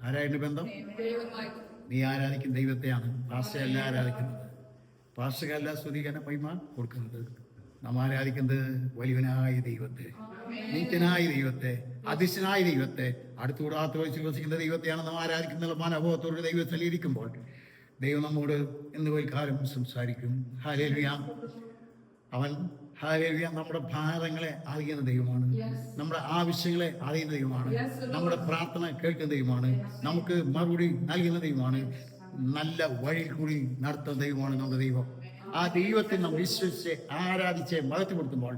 ആരായിട്ട് ബന്ധം? നീ ആരാധിക്കുന്ന ദൈവത്തെയാണ്. പാസ്റ്ററല്ല ആരാധിക്കുന്നത്. പാസ്റ്റർക്കല്ല സ്തുതിക്കാന മഹിമ കൊടുക്കുന്നത്. നാം ആരാധിക്കുന്നത് വലിയവനായ ദൈവത്തെ, നീത്യനായ ദൈവത്തെ, അതിശനായ ദൈവത്തെ, അടുത്തുകൂടാത്ത വിശ്വസിക്കുന്ന ദൈവത്തെയാണ് നാം ആരാധിക്കുന്ന മനോഭാവത്തോട് ദൈവത്തിൽ ഇരിക്കുമ്പോൾ ദൈവം നമ്മോട് ഇന്ന് കാലം സംസാരിക്കും. ഹല്ലേലൂയ. അവൻ ഹല്ലേലൂയ നമ്മുടെ ഭാരങ്ങളെ അറിയുന്ന ദൈവമാണ്. നമ്മുടെ ആവശ്യങ്ങളെ അറിയുന്ന ദൈവമാണ്. നമ്മുടെ പ്രാർത്ഥന കേൾക്കുന്ന ദൈവമാണ്. നമുക്ക് മറുപടി നൽകുന്ന ദൈവമാണ്. നല്ല വഴി കൂടി നടത്തുന്ന ദൈവമാണ് നമ്മുടെ ദൈവം. ആ ദൈവത്തെ നാം വിശ്വസിച്ച് ആരാധിച്ച് മഹത്വപ്പെടുത്തുമ്പോൾ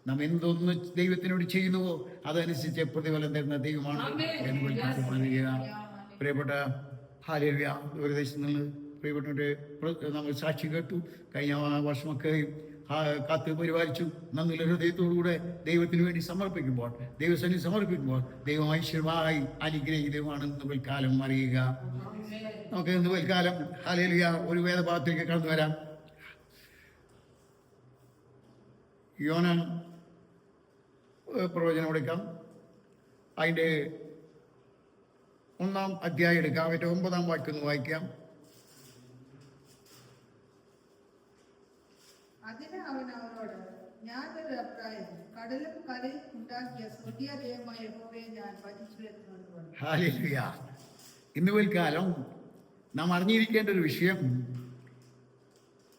നാം എന്തൊന്ന് ദൈവത്തിനോട് ചെയ്യുന്നുവോ അതനുസരിച്ച് പ്രതിഫലം തരുന്ന ദൈവമാണ് എന്ന് പ്രിയപ്പെട്ട ഹല്ലേലൂയ. ഒരു ദേശത്ത് നിന്ന് പ്രിയപ്പെട്ട നമ്മൾ സാക്ഷി കേട്ടു. കഴിഞ്ഞ വർഷമൊക്കെ കാത്ത് പരിപാലിച്ചു. നന്ദിയുള്ള ഹൃദയത്തോടുകൂടെ ദൈവത്തിന് വേണ്ടി സമർപ്പിക്കുമ്പോൾ, ദൈവസന്നിധി സമർപ്പിക്കുമ്പോൾ ദൈവം ഐശ്വര്യമായി അനുഗ്രഹീതമാണെന്ന് കാലം അറിയുക. നമുക്ക് ഇന്ന് കാലം ഹല്ലേലൂയ ഒരു വേദഭാഗത്തേക്ക് കടന്നു വരാം. യോന പ്രവചനം എടുക്കാം. അതിൻ്റെ 1-ാം അധ്യായം എടുക്കാം. അതിൻ്റെ 9-ാം വാക്യം വായിക്കാം. അതിന് അവൻ അവരോട്, ഞാനൊരു അഭിപ്രായം, കടലും കരയും ഉണ്ടാക്കിയ സ്വർഗീയ ദൈവമായ യഹോവയെ ഞാൻ ഭജിച്ചു എത്തുന്നത്. ഹല്ലേലൂയ. ഇന്ന് പിൽക്കാലം നാം അറിഞ്ഞിരിക്കേണ്ട ഒരു വിഷയം,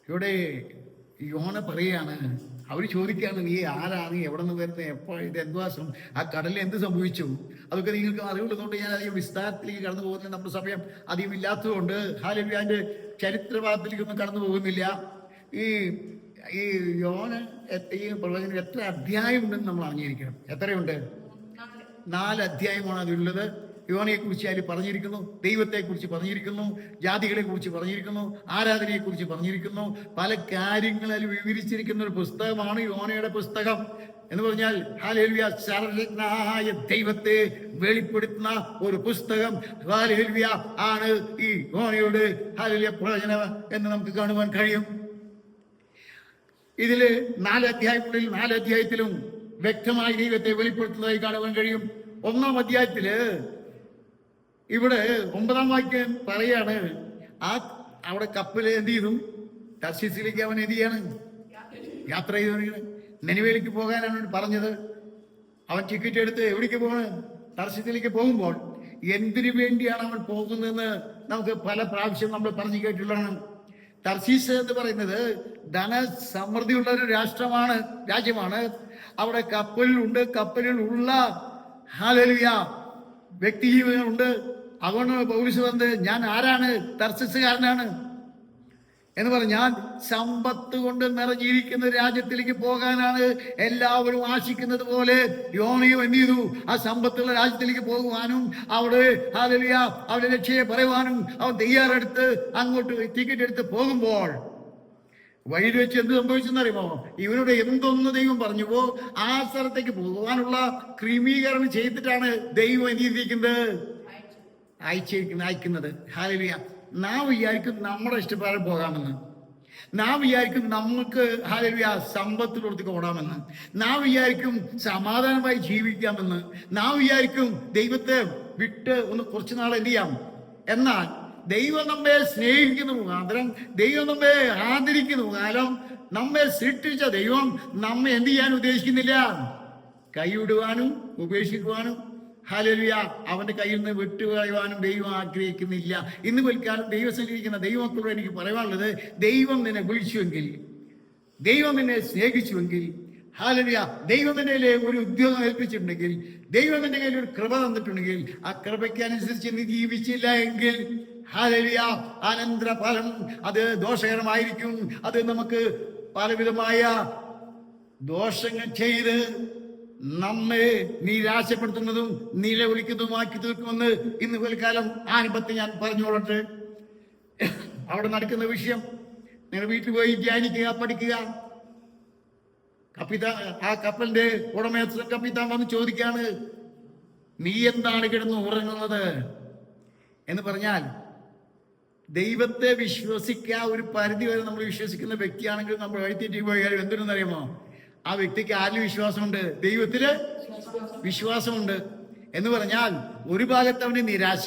ഇവിടെ യോന പറയുകയാണ്. അവർ ചോദിക്കുകയാണ്, നീ ആരാണ്, എവിടെ നിന്ന് വരുന്നത്, എപ്പോൾ, ഇത് എന്തുവാസം, ആ കടലിൽ എന്ത് സംഭവിച്ചു, അതൊക്കെ നിങ്ങൾക്ക് അറിവുള്ളതുകൊണ്ട് ഞാൻ അധികം വിസ്താരത്തിലേക്ക് കടന്നു പോകുന്നില്ല. നമ്മുടെ സമയം അധികം ഇല്ലാത്തതുകൊണ്ട് ഹല്ലേലൂയ അതിൻ്റെ ചരിത്രഭാഗത്തിലേക്കൊന്നും കടന്നു പോകുന്നില്ല. ഈ യോന ഈ പ്രവചനം എത്ര അധ്യായമുണ്ടെന്ന് നമ്മൾ അറിഞ്ഞിരിക്കണം. എത്രയുണ്ട്? 4 അധ്യായമാണ് അതിലുള്ളത്. യോനയെക്കുറിച്ച് അതിൽ പറഞ്ഞിരിക്കുന്നു, ദൈവത്തെക്കുറിച്ച് പറഞ്ഞിരിക്കുന്നു, ജാതികളെ കുറിച്ച് പറഞ്ഞിരിക്കുന്നു, ആരാധനയെക്കുറിച്ച് പറഞ്ഞിരിക്കുന്നു. പല കാര്യങ്ങളിൽ വിവരിച്ചിരിക്കുന്ന ഒരു പുസ്തകമാണ് യോനയുടെ പുസ്തകം. എന്ന് പറഞ്ഞാൽ ഹല്ലേലൂയ സർവ്വജ്ഞനായ ദൈവത്തെ വെളിപ്പെടുത്തുന്ന ഒരു പുസ്തകം ഹല്ലേലൂയ ആണ് ഈ യോനയുടെ ഹല്ലേലൂയ പ്രവചനം എന്ന് നമുക്ക് കാണുവാൻ കഴിയും. ഇതില് 4 അധ്യായങ്ങളിൽ 4 അധ്യായത്തിലും വ്യക്തമായി ദൈവത്തെ വെളിപ്പെടുത്തുന്നതായി കാണുവാൻ കഴിയും. 1-ാം അധ്യായത്തില് ഇവിടെ 9-ാം വാക്യം പറയാണ്, അവിടെ കപ്പൽ എന്ത് ചെയ്തു? തർശീസിലേക്ക് അവൻ എന്ത് ചെയ്യാണ്? യാത്ര ചെയ്തു. നിനിവേലേക്ക് പോകാനാണ് പറഞ്ഞത്. അവൻ ടിക്കറ്റ് എടുത്ത് എവിടേക്ക് പോകണം? തർശീസിലേക്ക് പോകുമ്പോൾ എന്തിനു വേണ്ടിയാണ് അവൻ പോകുന്നതെന്ന് നമുക്ക് പല പ്രാവശ്യം നമ്മൾ പറഞ്ഞു കേട്ടിട്ടുള്ളതാണ്. തർശീസ് എന്ന് പറയുന്നത് ധനസമൃദ്ധിയുള്ള ഒരു രാജ്യമാണ്. അവിടെ കപ്പലിലുണ്ട്, കപ്പലിലുള്ള ഹല്ലേലൂയ വ്യക്തി ജീവിതങ്ങളുണ്ട്. അതുകൊണ്ട് പൗലോസ് വന്ന്, ഞാൻ ആരാണ്? തർശീസുകാരനാണ് എന്ന് പറഞ്ഞാൽ സമ്പത്ത് കൊണ്ട് നിറഞ്ഞിരിക്കുന്ന രാജ്യത്തിലേക്ക് പോകാനാണ് എല്ലാവരും ആശിക്കുന്നത് പോലെ യോനയും എന്ത് ചെയ്തു? ആ സമ്പത്തുള്ള രാജ്യത്തിലേക്ക് പോകുവാനും അവിടെ ഹല്ലേലൂയ അവരുടെ രക്ഷയെ പറയുവാനും അവൻ തയ്യാറെടുത്ത് അങ്ങോട്ട് ടിക്കറ്റ് എടുത്ത് പോകുമ്പോൾ വഴിയിൽ വെച്ച് എന്ത് സംഭവിച്ചെന്നറിയുമോ? ഇവരോട് എന്തൊന്ന് ദൈവം പറഞ്ഞുവോ ആ സ്ഥലത്തേക്ക് പോകാനുള്ള ക്രമീകരണം ചെയ്തിട്ടാണ് ദൈവം എന്ത് ചെയ്തിരിക്കുന്നത്? അയക്കുന്നത്. ഹല്ലേലൂയ. നാം വിചാരിക്കും നമ്മുടെ ഇഷ്ടപ്രകാരം പോകാമെന്ന്. നാം വിചാരിക്കും നമുക്ക് ഹല്ലേലൂയ സമ്പത്തിലൊടുത്തേക്ക് ഓടാമെന്ന്. നാം വിചാരിക്കും സമാധാനമായി ജീവിക്കാമെന്ന്. നാം വിചാരിക്കും ദൈവത്തെ വിട്ട് ഒന്ന് കുറച്ചു നാൾ എന്ത് ചെയ്യാം. എന്നാൽ ദൈവം നമ്മെ സ്നേഹിക്കുന്ന മുഖാന്തരം, ദൈവം നമ്മെ ആദരിക്കുന്ന മുഖാന്തരം, നമ്മെ സൃഷ്ടിച്ച ദൈവം നമ്മെ എന്ത് ചെയ്യാൻ ഉദ്ദേശിക്കുന്നില്ല? കൈവിടുവാനും ഉപേക്ഷിക്കുവാനും ഹല്ലേലൂയ അവന്റെ കയ്യിൽ നിന്ന് വിട്ടുകളയുവാനും ദൈവം ആഗ്രഹിക്കുന്നില്ല. ഇന്ന് പിൽക്കാലം ദൈവസന്നിധിക്കുന്ന ദൈവമക്കളോട് എനിക്ക് പറയാനുള്ളത്, ദൈവം നിന്നെ വിളിച്ചുവെങ്കിൽ, ദൈവം നിന്നെ സ്നേഹിച്ചുവെങ്കിൽ, ഹല്ലേലൂയ ദൈവം നിന്നെ ഒരു ഉദ്യോഗം ഏൽപ്പിച്ചിട്ടുണ്ടെങ്കിൽ, ദൈവം നിന്റെ കയ്യിൽ ഒരു കൃപ തന്നിട്ടുണ്ടെങ്കിൽ, ആ കൃപയ്ക്ക് അനുസരിച്ച് നീ ജീവിച്ചില്ല എങ്കിൽ ഹല്ലേലൂയ അനന്തരഫലം അത് ദോഷകരമായിരിക്കും. അത് നമുക്ക് പലവിധമായ ദോഷങ്ങൾ ചെയ്ത് നമ്മെ നിരാശപ്പെടുത്തുന്നതും നിലവിളിക്കുന്നതുമാക്കി തീർക്കുമെന്ന് ഇന്ന് പിൽക്കാലം ആനുഭവത്തെ ഞാൻ പറഞ്ഞോളട്ടെ. അവിടെ നടക്കുന്ന വിഷയം നിങ്ങൾ വീട്ടിൽ പോയി ധ്യാനിക്കുക, പഠിക്കുക. ആ കപ്പലിന്റെ ഉടമസ്ഥ കപ്പിത്താൻ വന്ന് ചോദിക്കാണ്, നീ എന്താണ് കിടന്ന് ഉറങ്ങുന്നത് എന്ന് പറഞ്ഞാൽ, ദൈവത്തെ വിശ്വസിക്കുക ഒരു പരിധി വരെ നമ്മൾ വിശ്വസിക്കുന്ന വ്യക്തിയാണെങ്കിൽ നമ്മൾ വഴിതെറ്റി പോയാലും എന്തിനെന്നറിയാമോ? ആ വ്യക്തിക്ക് ആരിൽ വിശ്വാസമുണ്ട്? ദൈവത്തില് വിശ്വാസമുണ്ട് എന്ന് പറഞ്ഞാൽ ഒരു ഭാഗത്ത് അവന് നിരാശ,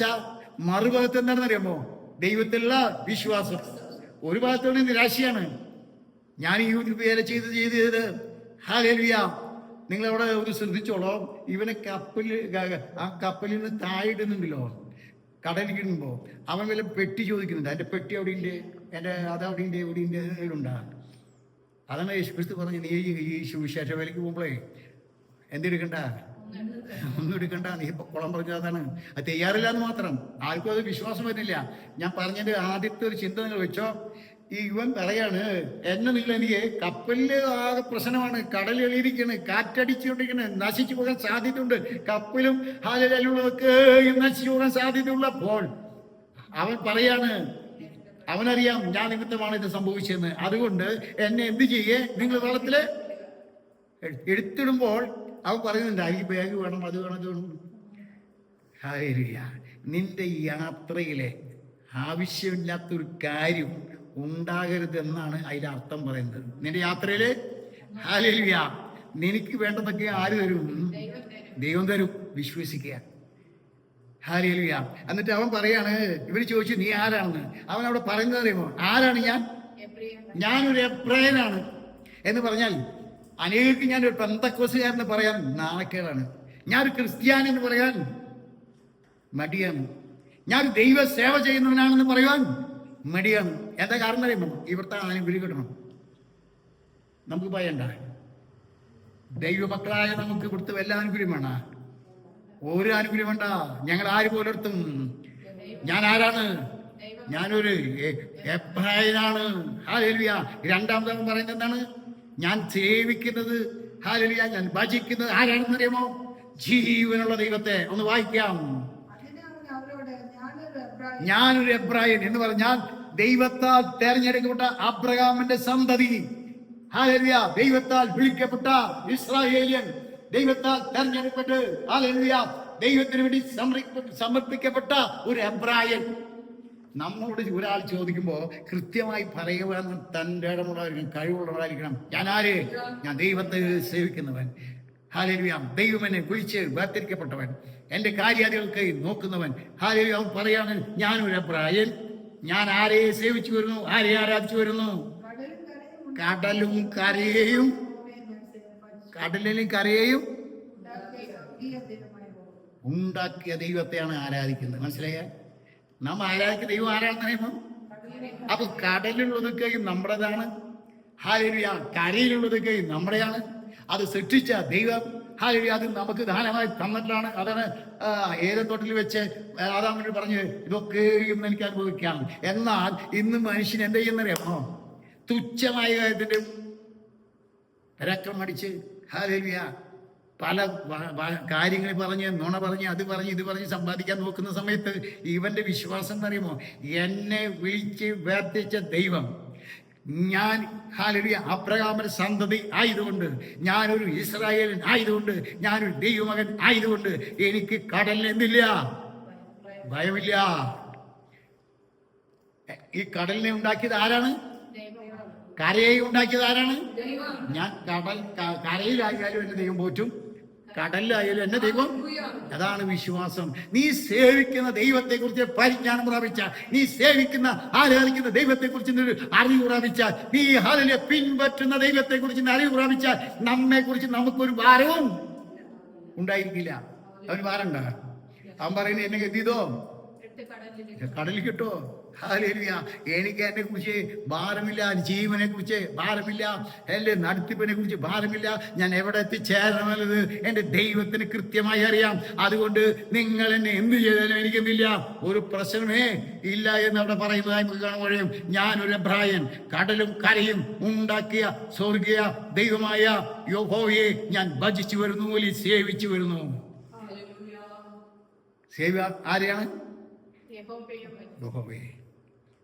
മറുഭാഗത്ത് എന്താണെന്ന് അറിയാമോ? ദൈവത്തിലുള്ള വിശ്വാസം. ഒരു ഭാഗത്തോടെ നിരാശയാണ്. ഞാൻ ഈ വേല ചെയ്ത് ഹല്ലേലൂയ. നിങ്ങളവിടെ ഒരു ശ്രദ്ധിച്ചോളോ, ഇവനെ ആ കപ്പലിൽ നിന്ന് താഴെയിടുന്നുണ്ടല്ലോ, കടലിൽ ഇടുമ്പോ അവൻ വല്ല പെട്ടി ചോദിക്കുന്നുണ്ട്. എൻ്റെ പെട്ടി അവിടെ ഉണ്ട്, എൻ്റെ അതവിടെ ഉണ്ട്, ഇവിടെ ഉണ്ട്, ഉണ്ടാ. അതാണ് യേശുക്രിസ്തു പറഞ്ഞു, നീ ഈ സുവിശേഷ വേലയ്ക്ക് പോകുമ്പോഴേ എന്തെടുക്കണ്ട, ഒന്നും എടുക്കണ്ട, നീ ഇപ്പൊ കുളം പറഞ്ഞത് അതാണ്. അത് തയ്യാറില്ല എന്ന് മാത്രം. ആർക്കും അത് വിശ്വാസം വരുന്നില്ല. ഞാൻ പറഞ്ഞതിന്റെ ആദ്യത്തെ ഒരു ചിന്ത നിങ്ങൾ വെച്ചോ. ഇവൻ പറയാണ്, നിങ്ങൾ എനിക്ക് കപ്പലില് ആകെ പ്രശ്നമാണ്, കടൽ എളിയിരിക്കണ്, കാറ്റടിച്ചുകൊണ്ടിരിക്കണ്, നശിച്ചു പോകാൻ സാധ്യതയുണ്ട്, കപ്പലും ഹാലുള്ളതൊക്കെ നശിച്ചു പോകാൻ സാധ്യതയുള്ളപ്പോൾ അവൻ പറയാണ്, അവനറിയാം ഞാൻ നിമിത്തമാണ് ഇത് സംഭവിച്ചതെന്ന്. അതുകൊണ്ട് എന്നെ എന്ത് ചെയ്യേ, നിങ്ങൾ വെള്ളത്തില് എടുത്തിടുമ്പോൾ അവൻ പറയുന്നുണ്ട്, ഈ ബാഗ് വേണം, അത് വേണം, അത് വേണം. ഹല്ലേലൂയ. നിന്റെ യാത്രയിലെ ആവശ്യമില്ലാത്തൊരു കാര്യം ഉണ്ടാകരുതെന്നാണ് അതിന്റെ അർത്ഥം പറയുന്നത്. നിന്റെ യാത്രയില് ഹല്ലേലൂയ നിനക്ക് വേണ്ടതൊക്കെ ആര് തരും? ദൈവം തരും. വിശ്വസിക്കുക. ഹല്ലേലൂയ. എന്നിട്ട് അവൻ പറയാണ്, ഇവര് ചോദിച്ചു നീ ആരാണെന്ന്. അവൻ അവിടെ പറയുന്നത് അറിയുമോ? ആരാണ് ഞാൻ? ഞാനൊരു എബ്രായനാണ് എന്ന് പറഞ്ഞാൽ അനേകർക്ക് ഞാനൊരു പെന്തക്കോസുകാരന് പറയാൻ നാണക്കേടാണ്. ഞാനൊരു ക്രിസ്ത്യാനി എന്ന് പറയാൻ മടിയാണ്. ഞാൻ ദൈവ സേവ ചെയ്യുന്നവനാണെന്ന് പറയാൻ മടിയാണ്. എന്താ കാരണം അറിയുമോ? ഇവിടുത്തെ ആനുകൂല്യം കിട്ടണം. നമുക്ക് ഭയണ്ട. ദൈവമക്കളായ നമുക്ക് ഇവിടുത്തെ എല്ലാ ആനുകൂല്യം വേണ്ട. ഒരു ആനുകൂല്യം വേണ്ട. ഞങ്ങൾ ആര് പോലെടുത്തും. ഞാൻ ആരാണ്? ഞാനൊരു എബ്രായനാണ്. ഹല്ലേലൂയ. രണ്ടാമതാണ് പറയുന്നത് എന്താണ്? ഞാൻ സേവിക്കുന്നത്, ഹല്ലേലൂയ, ഞാൻ ഭജിക്കുന്നത് ആരാണെന്ന് അറിയാമോ? ജീവനുള്ള ദൈവത്തെ. ഒന്ന് വായിക്കാം. ഞാനൊരു എബ്രായൻ എന്ന് പറഞ്ഞാൽ ദൈവത്താൽ തെരഞ്ഞെടുക്കപ്പെട്ട അബ്രഹാമിന്റെ സന്തതി. ഹല്ലേലൂയ. ദൈവത്താൽ വിളിക്കപ്പെട്ട ഇസ്രായേലിയൻ, ദൈവത്താൽ തെരഞ്ഞെടുക്കപ്പെട്ട് ഹല്ലേലൂയ ദൈവത്തിന് വേണ്ടി സമർപ്പിക്കപ്പെട്ട ഒരു എബ്രായൻ. നമ്മളോട് ഒരാൾ ചോദിക്കുമ്പോ കൃത്യമായി പറയുവാൻ തന്റെ ഇടമുള്ളവരായിരിക്കണം, കഴിവുള്ളവരായിരിക്കണം. ഞാൻ ആര്? ഞാൻ ദൈവത്തെ സേവിക്കുന്നവൻ. ഹല്ലേലൂയ. ദൈവം എന്നെ വിളിച്ച് വേർതിരിക്കപ്പെട്ടവൻ, എന്റെ കാര്യാദികൾക്ക് നോക്കുന്നവൻ. ഹല്ലേലൂയ. അവൻ പറയാണ്, ഞാനൊരു എബ്രായൻ. ഞാൻ ആരെ സേവിച്ചു വരുന്നു? ആരെ ആരാധിച്ചു വരുന്നു? കടലും കരയെയും ഉണ്ടാക്കിയ ദൈവത്തെയാണ് ആരാധിക്കുന്നത്. മനസ്സിലായ? നാം ആരാധിക്കുന്ന ദൈവം ആരാണെന്ന് അറിയുമോ? അപ്പൊ കടലിലുള്ളതൊക്കെയും നമ്മുടേതാണ്. ഹല്ലേലൂയ. കരയിലുള്ളതൊക്കെയും നമ്മുടെയാണ്. അത് സൃഷ്ടിച്ച ദൈവം ഹല്ലേലൂയ അത് നമുക്ക് ദാനമായി തന്നിട്ടാണ്. അതാണ് ഏതൻ തോട്ടിൽ വെച്ച് ആദാമിനോട് പറഞ്ഞ് ഇതൊക്കെയും എനിക്ക് അനുഭവിക്കാം. എന്നാൽ ഇന്ന് മനുഷ്യൻ എന്ത് ചെയ്യുന്നറിയാമോ? തുച്ഛമായ കാര്യത്തിന്റെ രക്തമടിച്ച് ഹല്ലേലൂയ പല കാര്യങ്ങൾ പറഞ്ഞ്, നുണ പറഞ്ഞ്, അത് പറഞ്ഞ്, ഇത് പറഞ്ഞ് സമ്പാദിക്കാൻ നോക്കുന്ന സമയത്ത് ഇവന്റെ വിശ്വാസം എന്നറിയുമോ? എന്നെ വിളിച്ച് വേർതിരിച്ച ദൈവം, ഞാൻ ഹല്ലേലൂയ അബ്രഹാമിന്റെ സന്തതി ആയതുകൊണ്ട്, ഞാനൊരു ഇസ്രായേലൻ ആയതുകൊണ്ട്, ഞാനൊരു ദൈവമകൻ ആയതുകൊണ്ട് എനിക്ക് കടലിന് എന്തില്ല? ഭയമില്ല. ഈ കടലിനെ ഉണ്ടാക്കിയത് ആരാണ്? കരയെ ഉണ്ടാക്കിയത് ആരാണ്? ഞാൻ കരയിലായാലും എന്നെ ദൈവം പോറ്റും, കടലിലായാലും എന്നെ ദൈവം. അതാണ് വിശ്വാസം. നീ സേവിക്കുന്ന ദൈവത്തെ കുറിച്ച് പരിജ്ഞാനം പ്രാപിച്ച, നീ സേവിക്കുന്ന ആരാധിക്കുന്ന ദൈവത്തെ കുറിച്ച് അറിവ് പ്രാപിച്ചാൽ, നീ ഹല്ലേലൂയ പിൻപറ്റുന്ന ദൈവത്തെ കുറിച്ച് അറിവ് പ്രാപിച്ചാൽ, നമ്മെ കുറിച്ച് നമുക്കൊരു ഭാരവും ഉണ്ടായിരിക്കില്ല. അവന് ഭാരം ഉണ്ടാകാം. അവൻ പറയുന്നത് എന്നെ ഗതിതോ കടലിൽ കിട്ടോ? ഹല്ലേലൂയ. എനിക്ക് എന്നെ കുറിച്ച് ഭാരമില്ല, ജീവനെ കുറിച്ച് ഭാരമില്ല, എന്റെ നടത്തിപ്പിനെ കുറിച്ച് ഭാരമില്ല. ഞാൻ എവിടെ എത്തിച്ചേരണമെന്നത് എന്റെ ദൈവത്തിന് കൃത്യമായി അറിയാം. അതുകൊണ്ട് നിങ്ങൾ എന്നെ എന്ത് ചെയ്താലും എനിക്കെന്തില്ല, ഒരു പ്രശ്നമേ ഇല്ല എന്ന് അവിടെ പറയുന്നതായി നമുക്ക് കാണാൻ കഴിയും. ഞാനൊരു എബ്രായൻ, കടലും കരയും ഉണ്ടാക്കിയ സ്വർഗീയ ദൈവമായ യഹോവയെ ഞാൻ ഭജിച്ചു വരുന്നു, സേവിച്ചു വരുന്നു. സേവ ആരെയാണ്? യഹോവയെ.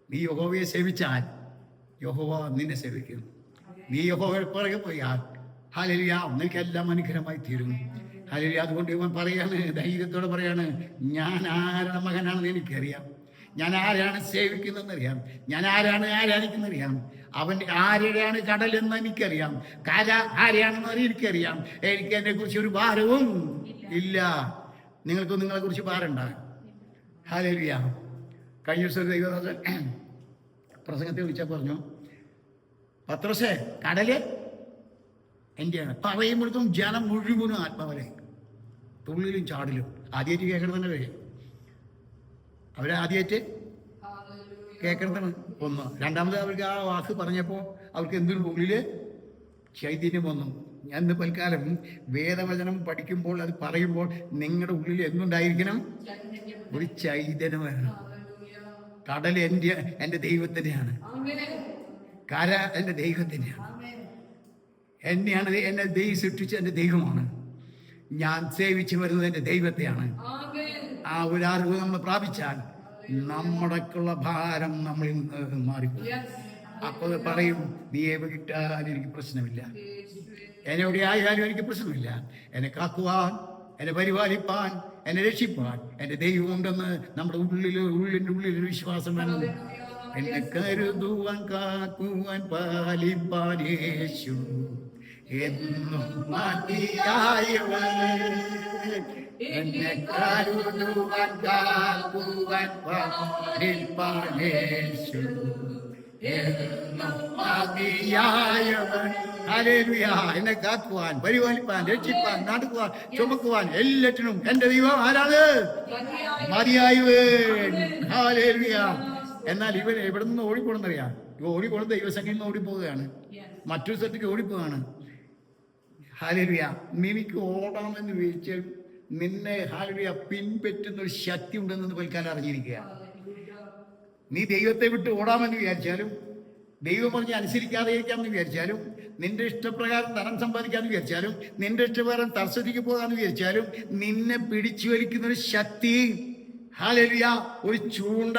നീ യഹോവയെ സേവിച്ചാൽ യഹോവ നിന്നെ സേവിക്കും. നീ യഹോവയുടെ പുറകെ പോയാൽ ഹല്ലേലൂയ നിനക്കെല്ലാം അനുഗ്രഹമായി തീരും. ഹല്ലേലൂയ. അതുകൊണ്ട് ഇവൻ പറയാണ്, ധൈര്യത്തോടെ പറയാണ്, ഞാൻ ആരുടെ മകനാണെന്ന് എനിക്കറിയാം, ഞാൻ ആരാണ് സേവിക്കുന്നതെന്നറിയാം, ഞാൻ ആരാണ് ആരാധിക്കുന്നറിയാം, അവൻ ആരുടെയാണ് കടലെന്ന് എനിക്കറിയാം, കര ആരെയാണെന്ന് എനിക്കറിയാം. എനിക്ക് എന്നെ കുറിച്ച് ഒരു ഭാരവും ഇല്ല. നിങ്ങൾക്ക് നിങ്ങളെ കുറിച്ച് ഭാരം ഉണ്ടാകും. ഹല്ലേലൂയ. കഴിഞ്ഞ ദിവസം ഒരു ദൈവദാസൻ പ്രസംഗത്തെ വിളിച്ചാൽ പറഞ്ഞു, പത്രോസേ കടല് എൻ്റെയാണ്. പറയുമ്പോഴത്തും ജനം മുഴുവനും ആത്മാവരെ തുള്ളിലും ചാടിലും ആദ്യമായിട്ട് കേൾക്കണമെന്നല്ലേ അവരാദ്യമായിട്ട് കേൾക്കണതാണ് ഒന്ന്. രണ്ടാമത് അവർക്ക് ആ വാക്ക് പറഞ്ഞപ്പോൾ അവർക്ക് എന്തൊരു ഉള്ളില് ചൈതന്യം വന്നു. ഞാൻ ഇന്ന് തൽക്കാലം വേദവചനം പഠിക്കുമ്പോൾ അത് പറയുമ്പോൾ നിങ്ങളുടെ ഉള്ളിൽ എന്തുണ്ടായിരിക്കണം? ഒരു ചൈതന്യം വരണം. കടൽ എൻ്റെ ദൈവത്തിൻ്റെയാണ്, കര എൻ്റെ ദൈവത്തിൻ്റെയാണ്, എന്നെ ദൈവം സൃഷ്ടിച്ച എൻ്റെ ദൈവമാണ്, ഞാൻ സേവിച്ചു വരുന്നത് എൻ്റെ ദൈവത്തെയാണ്. ആ ഒരു അറിവ് നമ്മൾ പ്രാപിച്ചാൽ നമ്മുടെക്കുള്ള ഭാരം നമ്മളിൽ നിന്ന് മാറിപ്പോകും. അപ്പോൾ പറയും, നീ എവിടെയാലും എനിക്ക് പ്രശ്നമില്ല, എന്നെവിടെ ആയാലും എനിക്ക് പ്രശ്നമില്ല, എന്നെ കാക്കുവാൻ, എന്നെ പരിപാലിപ്പാൻ, എന്നെ രക്ഷിപ്പാൻ എൻ്റെ ദൈവം ഉണ്ടെന്ന് നമ്മുടെ ഉള്ളിൻ്റെ ഉള്ളിലൊരു വിശ്വാസം വേണം. എന്നെ കരുതുവാൻ, കാക്കുവാൻ, പാലിപ്പാൻ യേശു എന്നും മതിയായവൻ. എന്നെ കരുതുവാൻ, കാക്കുവാൻ, പാലിപ്പാൻ യേശു എന്നും മതിയായവൻ. ഹല്ലേലൂയ. എന്നെ കാക്കുവാൻ, പരിപാലിപ്പാൻ, രക്ഷിപ്പാൻ, നടക്കുവാൻ, ചുമക്കുവാൻ എല്ലാറ്റിനും എൻ്റെ ദൈവം ആരാണ്? മതിയായവൻ. ഹല്ലേലൂയ. എന്നാൽ ഇവൻ എവിടെ നിന്ന് ഓടിപ്പോണെന്നറിയാം? ഇവ ഓടിപ്പോണത് ദൈവസംഘയിൽ നിന്ന് ഓടിപ്പോവുകയാണ്, മറ്റൊരു സ്ഥലത്തേക്ക് ഓടിപ്പോവാണ്. ഹല്ലേലൂയ. നിനക്ക് ഓടാമെന്ന് വിചാരിച്ചാൽ നിന്നെ ഹല്ലേലൂയ പിൻപറ്റുന്ന ഒരു ശക്തി ഉണ്ടെന്ന് തൽക്കാലം അറിഞ്ഞിരിക്കുക. നീ ദൈവത്തെ വിട്ട് ഓടാമെന്ന് വിചാരിച്ചാലും, ദൈവം പറഞ്ഞ് അനുസരിക്കാതെ ഇരിക്കാമെന്ന് വിചാരിച്ചാലും, നിന്റെ ഇഷ്ടപ്രകാരം ധനം സമ്പാദിക്കാമെന്ന് വിചാരിച്ചാലും, നിന്റെ ഇഷ്ടപ്രകാരം തർശത്തിക്ക് പോകാമെന്ന് വിചാരിച്ചാലും, നിന്നെ പിടിച്ചു വലിക്കുന്ന ഒരു ശക്തി, ഹല്ലേലൂയ, ഒരു ചൂണ്ട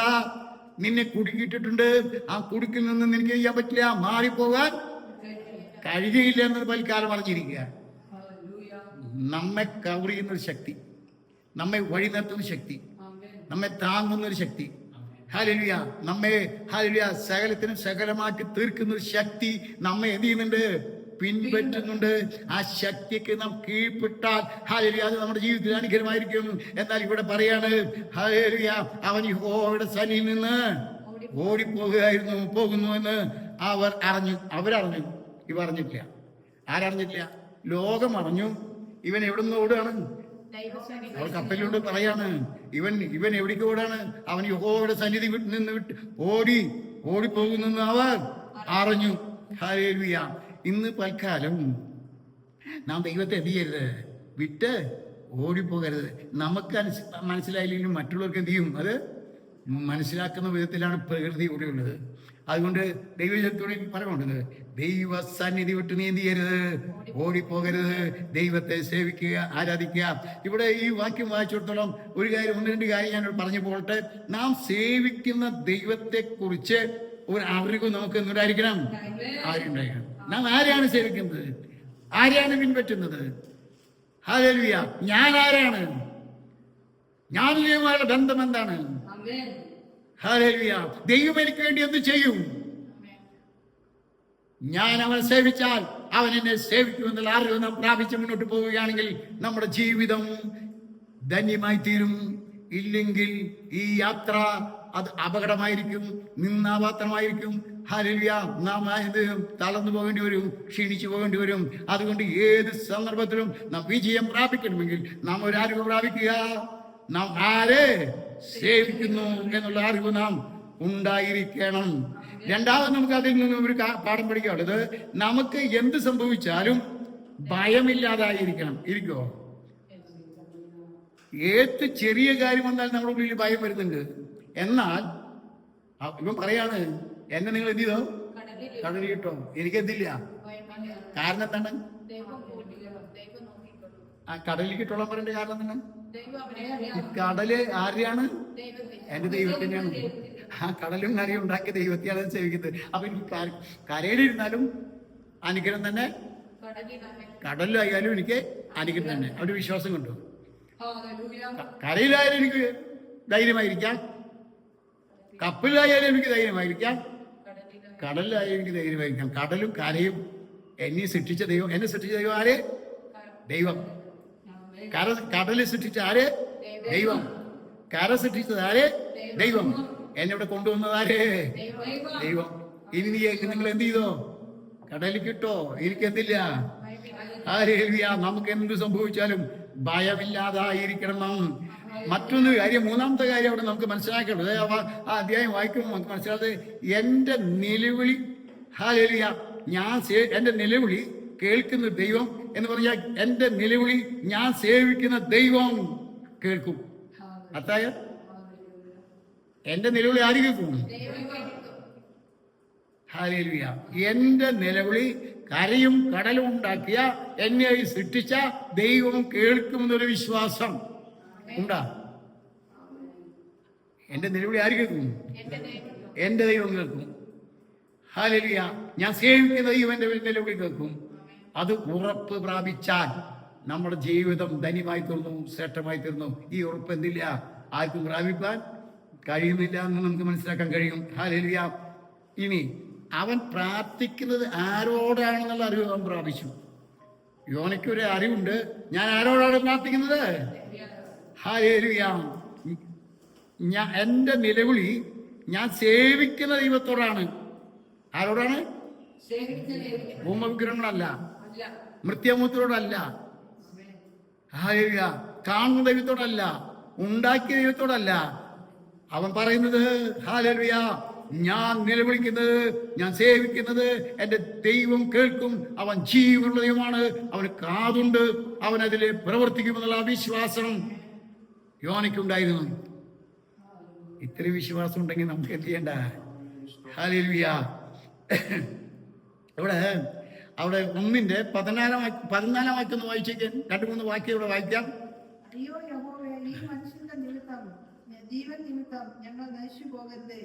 നിന്നെ കുടുക്കിയിട്ടിട്ടുണ്ട്. ആ കുടുക്കിൽ നിന്ന് നിനക്ക് ചെയ്യാൻ പറ്റില്ല, മാറിപ്പോകാൻ കഴിയുകയില്ല എന്നത് പൽക്കാലം അറിഞ്ഞിരിക്കുക. നമ്മെ കവർ ചെയ്യുന്നൊരു ശക്തി, നമ്മെ വഴി നിർത്തുന്ന ശക്തി, നമ്മെ താങ്ങുന്നൊരു ശക്തി, ഹല്ലേലൂയ, നമ്മെ ഹല്ലേലൂയ സകലത്തിനും സകലമാക്കി തീർക്കുന്ന ഒരു ശക്തി നമ്മെ എന്ത് ചെയ്യുന്നുണ്ട്? പിൻപറ്റുന്നുണ്ട്. ആ ശക്തിക്ക് നാം കീഴ്പ്പെട്ടാൽ ഹല്ലേലൂയ അത് നമ്മുടെ ജീവിതത്തിൽ അനുഗ്രഹമായിരിക്കും. എന്നാൽ ഇവിടെ പറയാണ്, ഹല്ലേലൂയ, അവൻ യഹോവയുടെ സന്നിധിയിൽ നിന്ന് പോകുന്നു എന്ന് അവരറിഞ്ഞു. ഇവ അറിഞ്ഞിട്ടില്ല. ആരറിഞ്ഞിട്ടില്ല? ലോകം അറിഞ്ഞു. ഇവൻ എവിടെ നിന്ന് ഓടുകയാണ്? അവർ കപ്പലിലൂടെ പറയാണ്, ഇവൻ എവിടേക്ക് ഓടാണ്? അവൻ യഹോവയുടെ സന്നിധി ഓടിപ്പോകുന്നെന്ന് അവർ അറിഞ്ഞു. ഹല്ലേലൂയ. ഇന്ന് തൽക്കാലം നാം ദൈവത്തെ എന്ത് ചെയ്യരുത്? വിട്ട് ഓടിപ്പോകരുത്. നമുക്ക് മനസ്സിലായില്ലെങ്കിലും മറ്റുള്ളവർക്ക് എന്ത് ചെയ്യും? അത് മനസ്സിലാക്കുന്ന വിധത്തിലാണ് പ്രകൃതി കൂടെയുള്ളത്. അതുകൊണ്ട് ദൈവജനത്തോട് പറയുന്നത്, ദൈവ സന്നിധി വിട്ട് നീ എന്ത് ചെയ്യരുത്? ഓടിപ്പോകരുത്. ദൈവത്തെ സേവിക്കുക, ആരാധിക്കുക. ഇവിടെ ഈ വാക്യം വായിച്ചിടത്തോളം ഒരു കാര്യം, ഒന്ന് രണ്ട് കാര്യം ഞാൻ പറഞ്ഞു പോകട്ടെ. നാം സേവിക്കുന്ന ദൈവത്തെ കുറിച്ച് ഒരു അറിവ് നമുക്ക് എന്തുണ്ടായിരിക്കണം? ആരുണ്ടായിരിക്കണം. നാം ആരെയാണ് സേവിക്കുന്നത്? ആരെയാണ് പിൻപറ്റുന്നത്? ഹല്ലേലൂയ. ഞാൻ ആരാണ്? ഞാനുമായുള്ള ബന്ധം എന്താണ്? ഹല്ലേലൂയ. ദൈവം എനിക്ക് വേണ്ടി എന്ത് ചെയ്യും? ഞാൻ അവനെ സേവിച്ചാൽ അവൻ എന്നെ സേവിക്കുമെന്നുള്ള അറിവ് നാം പ്രാപിച്ച് മുന്നോട്ട് പോവുകയാണെങ്കിൽ നമ്മുടെ ജീവിതം ധന്യമായി തീരും. ഇല്ലെങ്കിൽ ഈ യാത്ര അത് അപകടമായിരിക്കും, നിന്നാപാത്രമായിരിക്കും. ഹല്ലേലൂയ. നാം തളർന്നു പോകേണ്ടി വരും, ക്ഷീണിച്ചു പോകേണ്ടി വരും. അതുകൊണ്ട് ഏത് സന്ദർഭത്തിലും നാം വിജയം പ്രാപിക്കണമെങ്കിൽ നാം ഒരു അറിവ് പ്രാപിക്കുക. നാം ആരെ സേവിക്കുന്നു എന്നുള്ള അറിവ് നാം ഉണ്ടായിരിക്കണം. രണ്ടാമത് നമുക്ക് അതിൽ നിന്നും ഒരു പാഠം പഠിക്കാനുള്ളത്, നമുക്ക് എന്ത് സംഭവിച്ചാലും ഭയമില്ലാതായിരിക്കണം. ഇരിക്കോ? ഏത് ചെറിയ കാര്യം വന്നാൽ നമ്മുടെ ഉള്ളിൽ ഭയം വരുന്നുണ്ട്. എന്നാൽ ഇവൻ പറയാണ്, എന്നെ നിങ്ങൾ എന്ത് ചെയ്തോ? കടലിൽ കിട്ടോ? എനിക്കെന്തില്ല. കാരണം എന്താണ്? ആ കടലിൽ കിട്ടോളാൻ പറയേണ്ട കാരണം എന്താണ്? കടല് ആരെയാണ്? എന്റെ ദൈവത്തിനെയാണ്. ആ കടലും കരയും ഉണ്ടാക്കിയ ദൈവത്തെയാണ് സേവിക്കുന്നത്. അപ്പൊ എനിക്ക് കരയിലിരുന്നാലും അനുഗ്രഹം തന്നെ, കടലിലായാലും എനിക്ക് അനുഗ്രഹം തന്നെ. അവിടെ വിശ്വാസം കൊണ്ടു. കരയിലായാലും എനിക്ക് ധൈര്യമായിരിക്കാം, കപ്പലിലായാലും എനിക്ക് ധൈര്യമായിരിക്കാം, കടലിലായാലും എനിക്ക് ധൈര്യമായിരിക്കാം. കടലും കരയും എന്നെ സൃഷ്ടിച്ച ദൈവം. എന്നെ സൃഷ്ടിച്ച ദൈവം ആര്? ദൈവം. കടലിൽ സൃഷ്ടിച്ച ആര്? ദൈവം. കര സൃഷ്ടിച്ചത് ആരെ? ദൈവം. എന്നെ ഇവിടെ കൊണ്ടുവന്നതാരേ? ദൈവം. ഇനി നിങ്ങൾ എന്ത് ചെയ്തോ? കടലിക്കിട്ടോ? എനിക്കെന്തില്ല. ഹല്ലേലൂയ. നമുക്ക് എന്ത് സംഭവിച്ചാലും ഭയമില്ലാതായിരിക്കണം നാം. മറ്റൊന്ന് കാര്യം, മൂന്നാമത്തെ കാര്യം അവിടെ നമുക്ക് മനസ്സിലാക്കേണ്ടത്, ആ അധ്യായം വായിക്കുമ്പോൾ നമുക്ക് മനസ്സിലായത്, എന്റെ നിലവിളി, ഹല്ലേലൂയ, എന്റെ നിലവിളി കേൾക്കുന്ന ദൈവം എന്ന് പറഞ്ഞാൽ എന്റെ നിലവിളി ഞാൻ സേവിക്കുന്ന ദൈവം കേൾക്കും. അതായത് എന്റെ നിലവിളി ആര് കേൾക്കും? ഹല്ലേലൂയ. എന്റെ നിലവിളി കരയും കടലും ഉണ്ടാക്കിയ എന്നെ സൃഷ്ടിച്ച ദൈവം കേൾക്കുമെന്നൊരു വിശ്വാസം ഉണ്ടാ. എന്റെ നിലവിളി ആര് കേൾക്കും? എന്റെ ദൈവം കേൾക്കും. ഹല്ലേലൂയ. ഞാൻ സേവിക്കുന്ന ദൈവം എന്റെ നിലവിളി കേൾക്കും. അത് ഉറപ്പ് പ്രാപിച്ചാൽ നമ്മുടെ ജീവിതം ധന്യമായി തീർന്നു, ശ്രേഷ്ഠമായി തീർന്നു. ഈ ഉറപ്പ് എന്തില്ല, ആർക്കും പ്രാപിക്കാൻ കഴിയുന്നില്ല എന്ന് നമുക്ക് മനസ്സിലാക്കാൻ കഴിയും. ഹല്ലേലൂയ. ഇനി അവൻ പ്രാർത്ഥിക്കുന്നത് ആരോടാണെന്നുള്ള അറിവ് അവൻ പ്രാപിച്ചു. യോനയ്ക്കൊരു അറിവുണ്ട്, ഞാൻ ആരോടാണ് പ്രാർത്ഥിക്കുന്നത്? ഹല്ലേലൂയ. എന്റെ നിലവിളി ഞാൻ സേവിക്കുന്ന ദൈവത്തോടാണ്. ആരോടാണ്? ഭൂമവിഗ്രഹങ്ങളല്ല, മൃത്യമൂത്രത്തോടല്ല, ഹല്ലേലൂയ, കാണുന്ന ദൈവത്തോടല്ല, ഉണ്ടാക്കിയ ദൈവത്തോടല്ല. അവൻ പറയുന്നത്, ഹല്ലേലൂയ, ഞാൻ നിലവിളിക്കുന്നത്, ഞാൻ സേവിക്കുന്നത് എന്റെ ദൈവം കേൾക്കും. അവൻ ജീവനുള്ള ദൈവമാണ്, അവന് കാതുണ്ട്, അവൻ അതിൽ പ്രവർത്തിക്കുമെന്നുള്ള വിശ്വാസം യോനയ്ക്കുണ്ടായിരുന്നു. ഇത്രയും വിശ്വാസം ഉണ്ടെങ്കിൽ നമുക്ക് എന്ത് ചെയ്യണ്ട? ഹല്ലേലൂയ. അവിടെ 1:14 വാക്യം വായിച്ചേക്കാൻ, 2-3 വാക്യം ഇവിടെ വായിക്കാം. അയ്യോ യഹോവേ, ഈ മനുഷ്യന്റെ നിമിത്തം, ജീവൻ നിമിത്തം ഞങ്ങൾ നശിച്ചു പോകരുത്.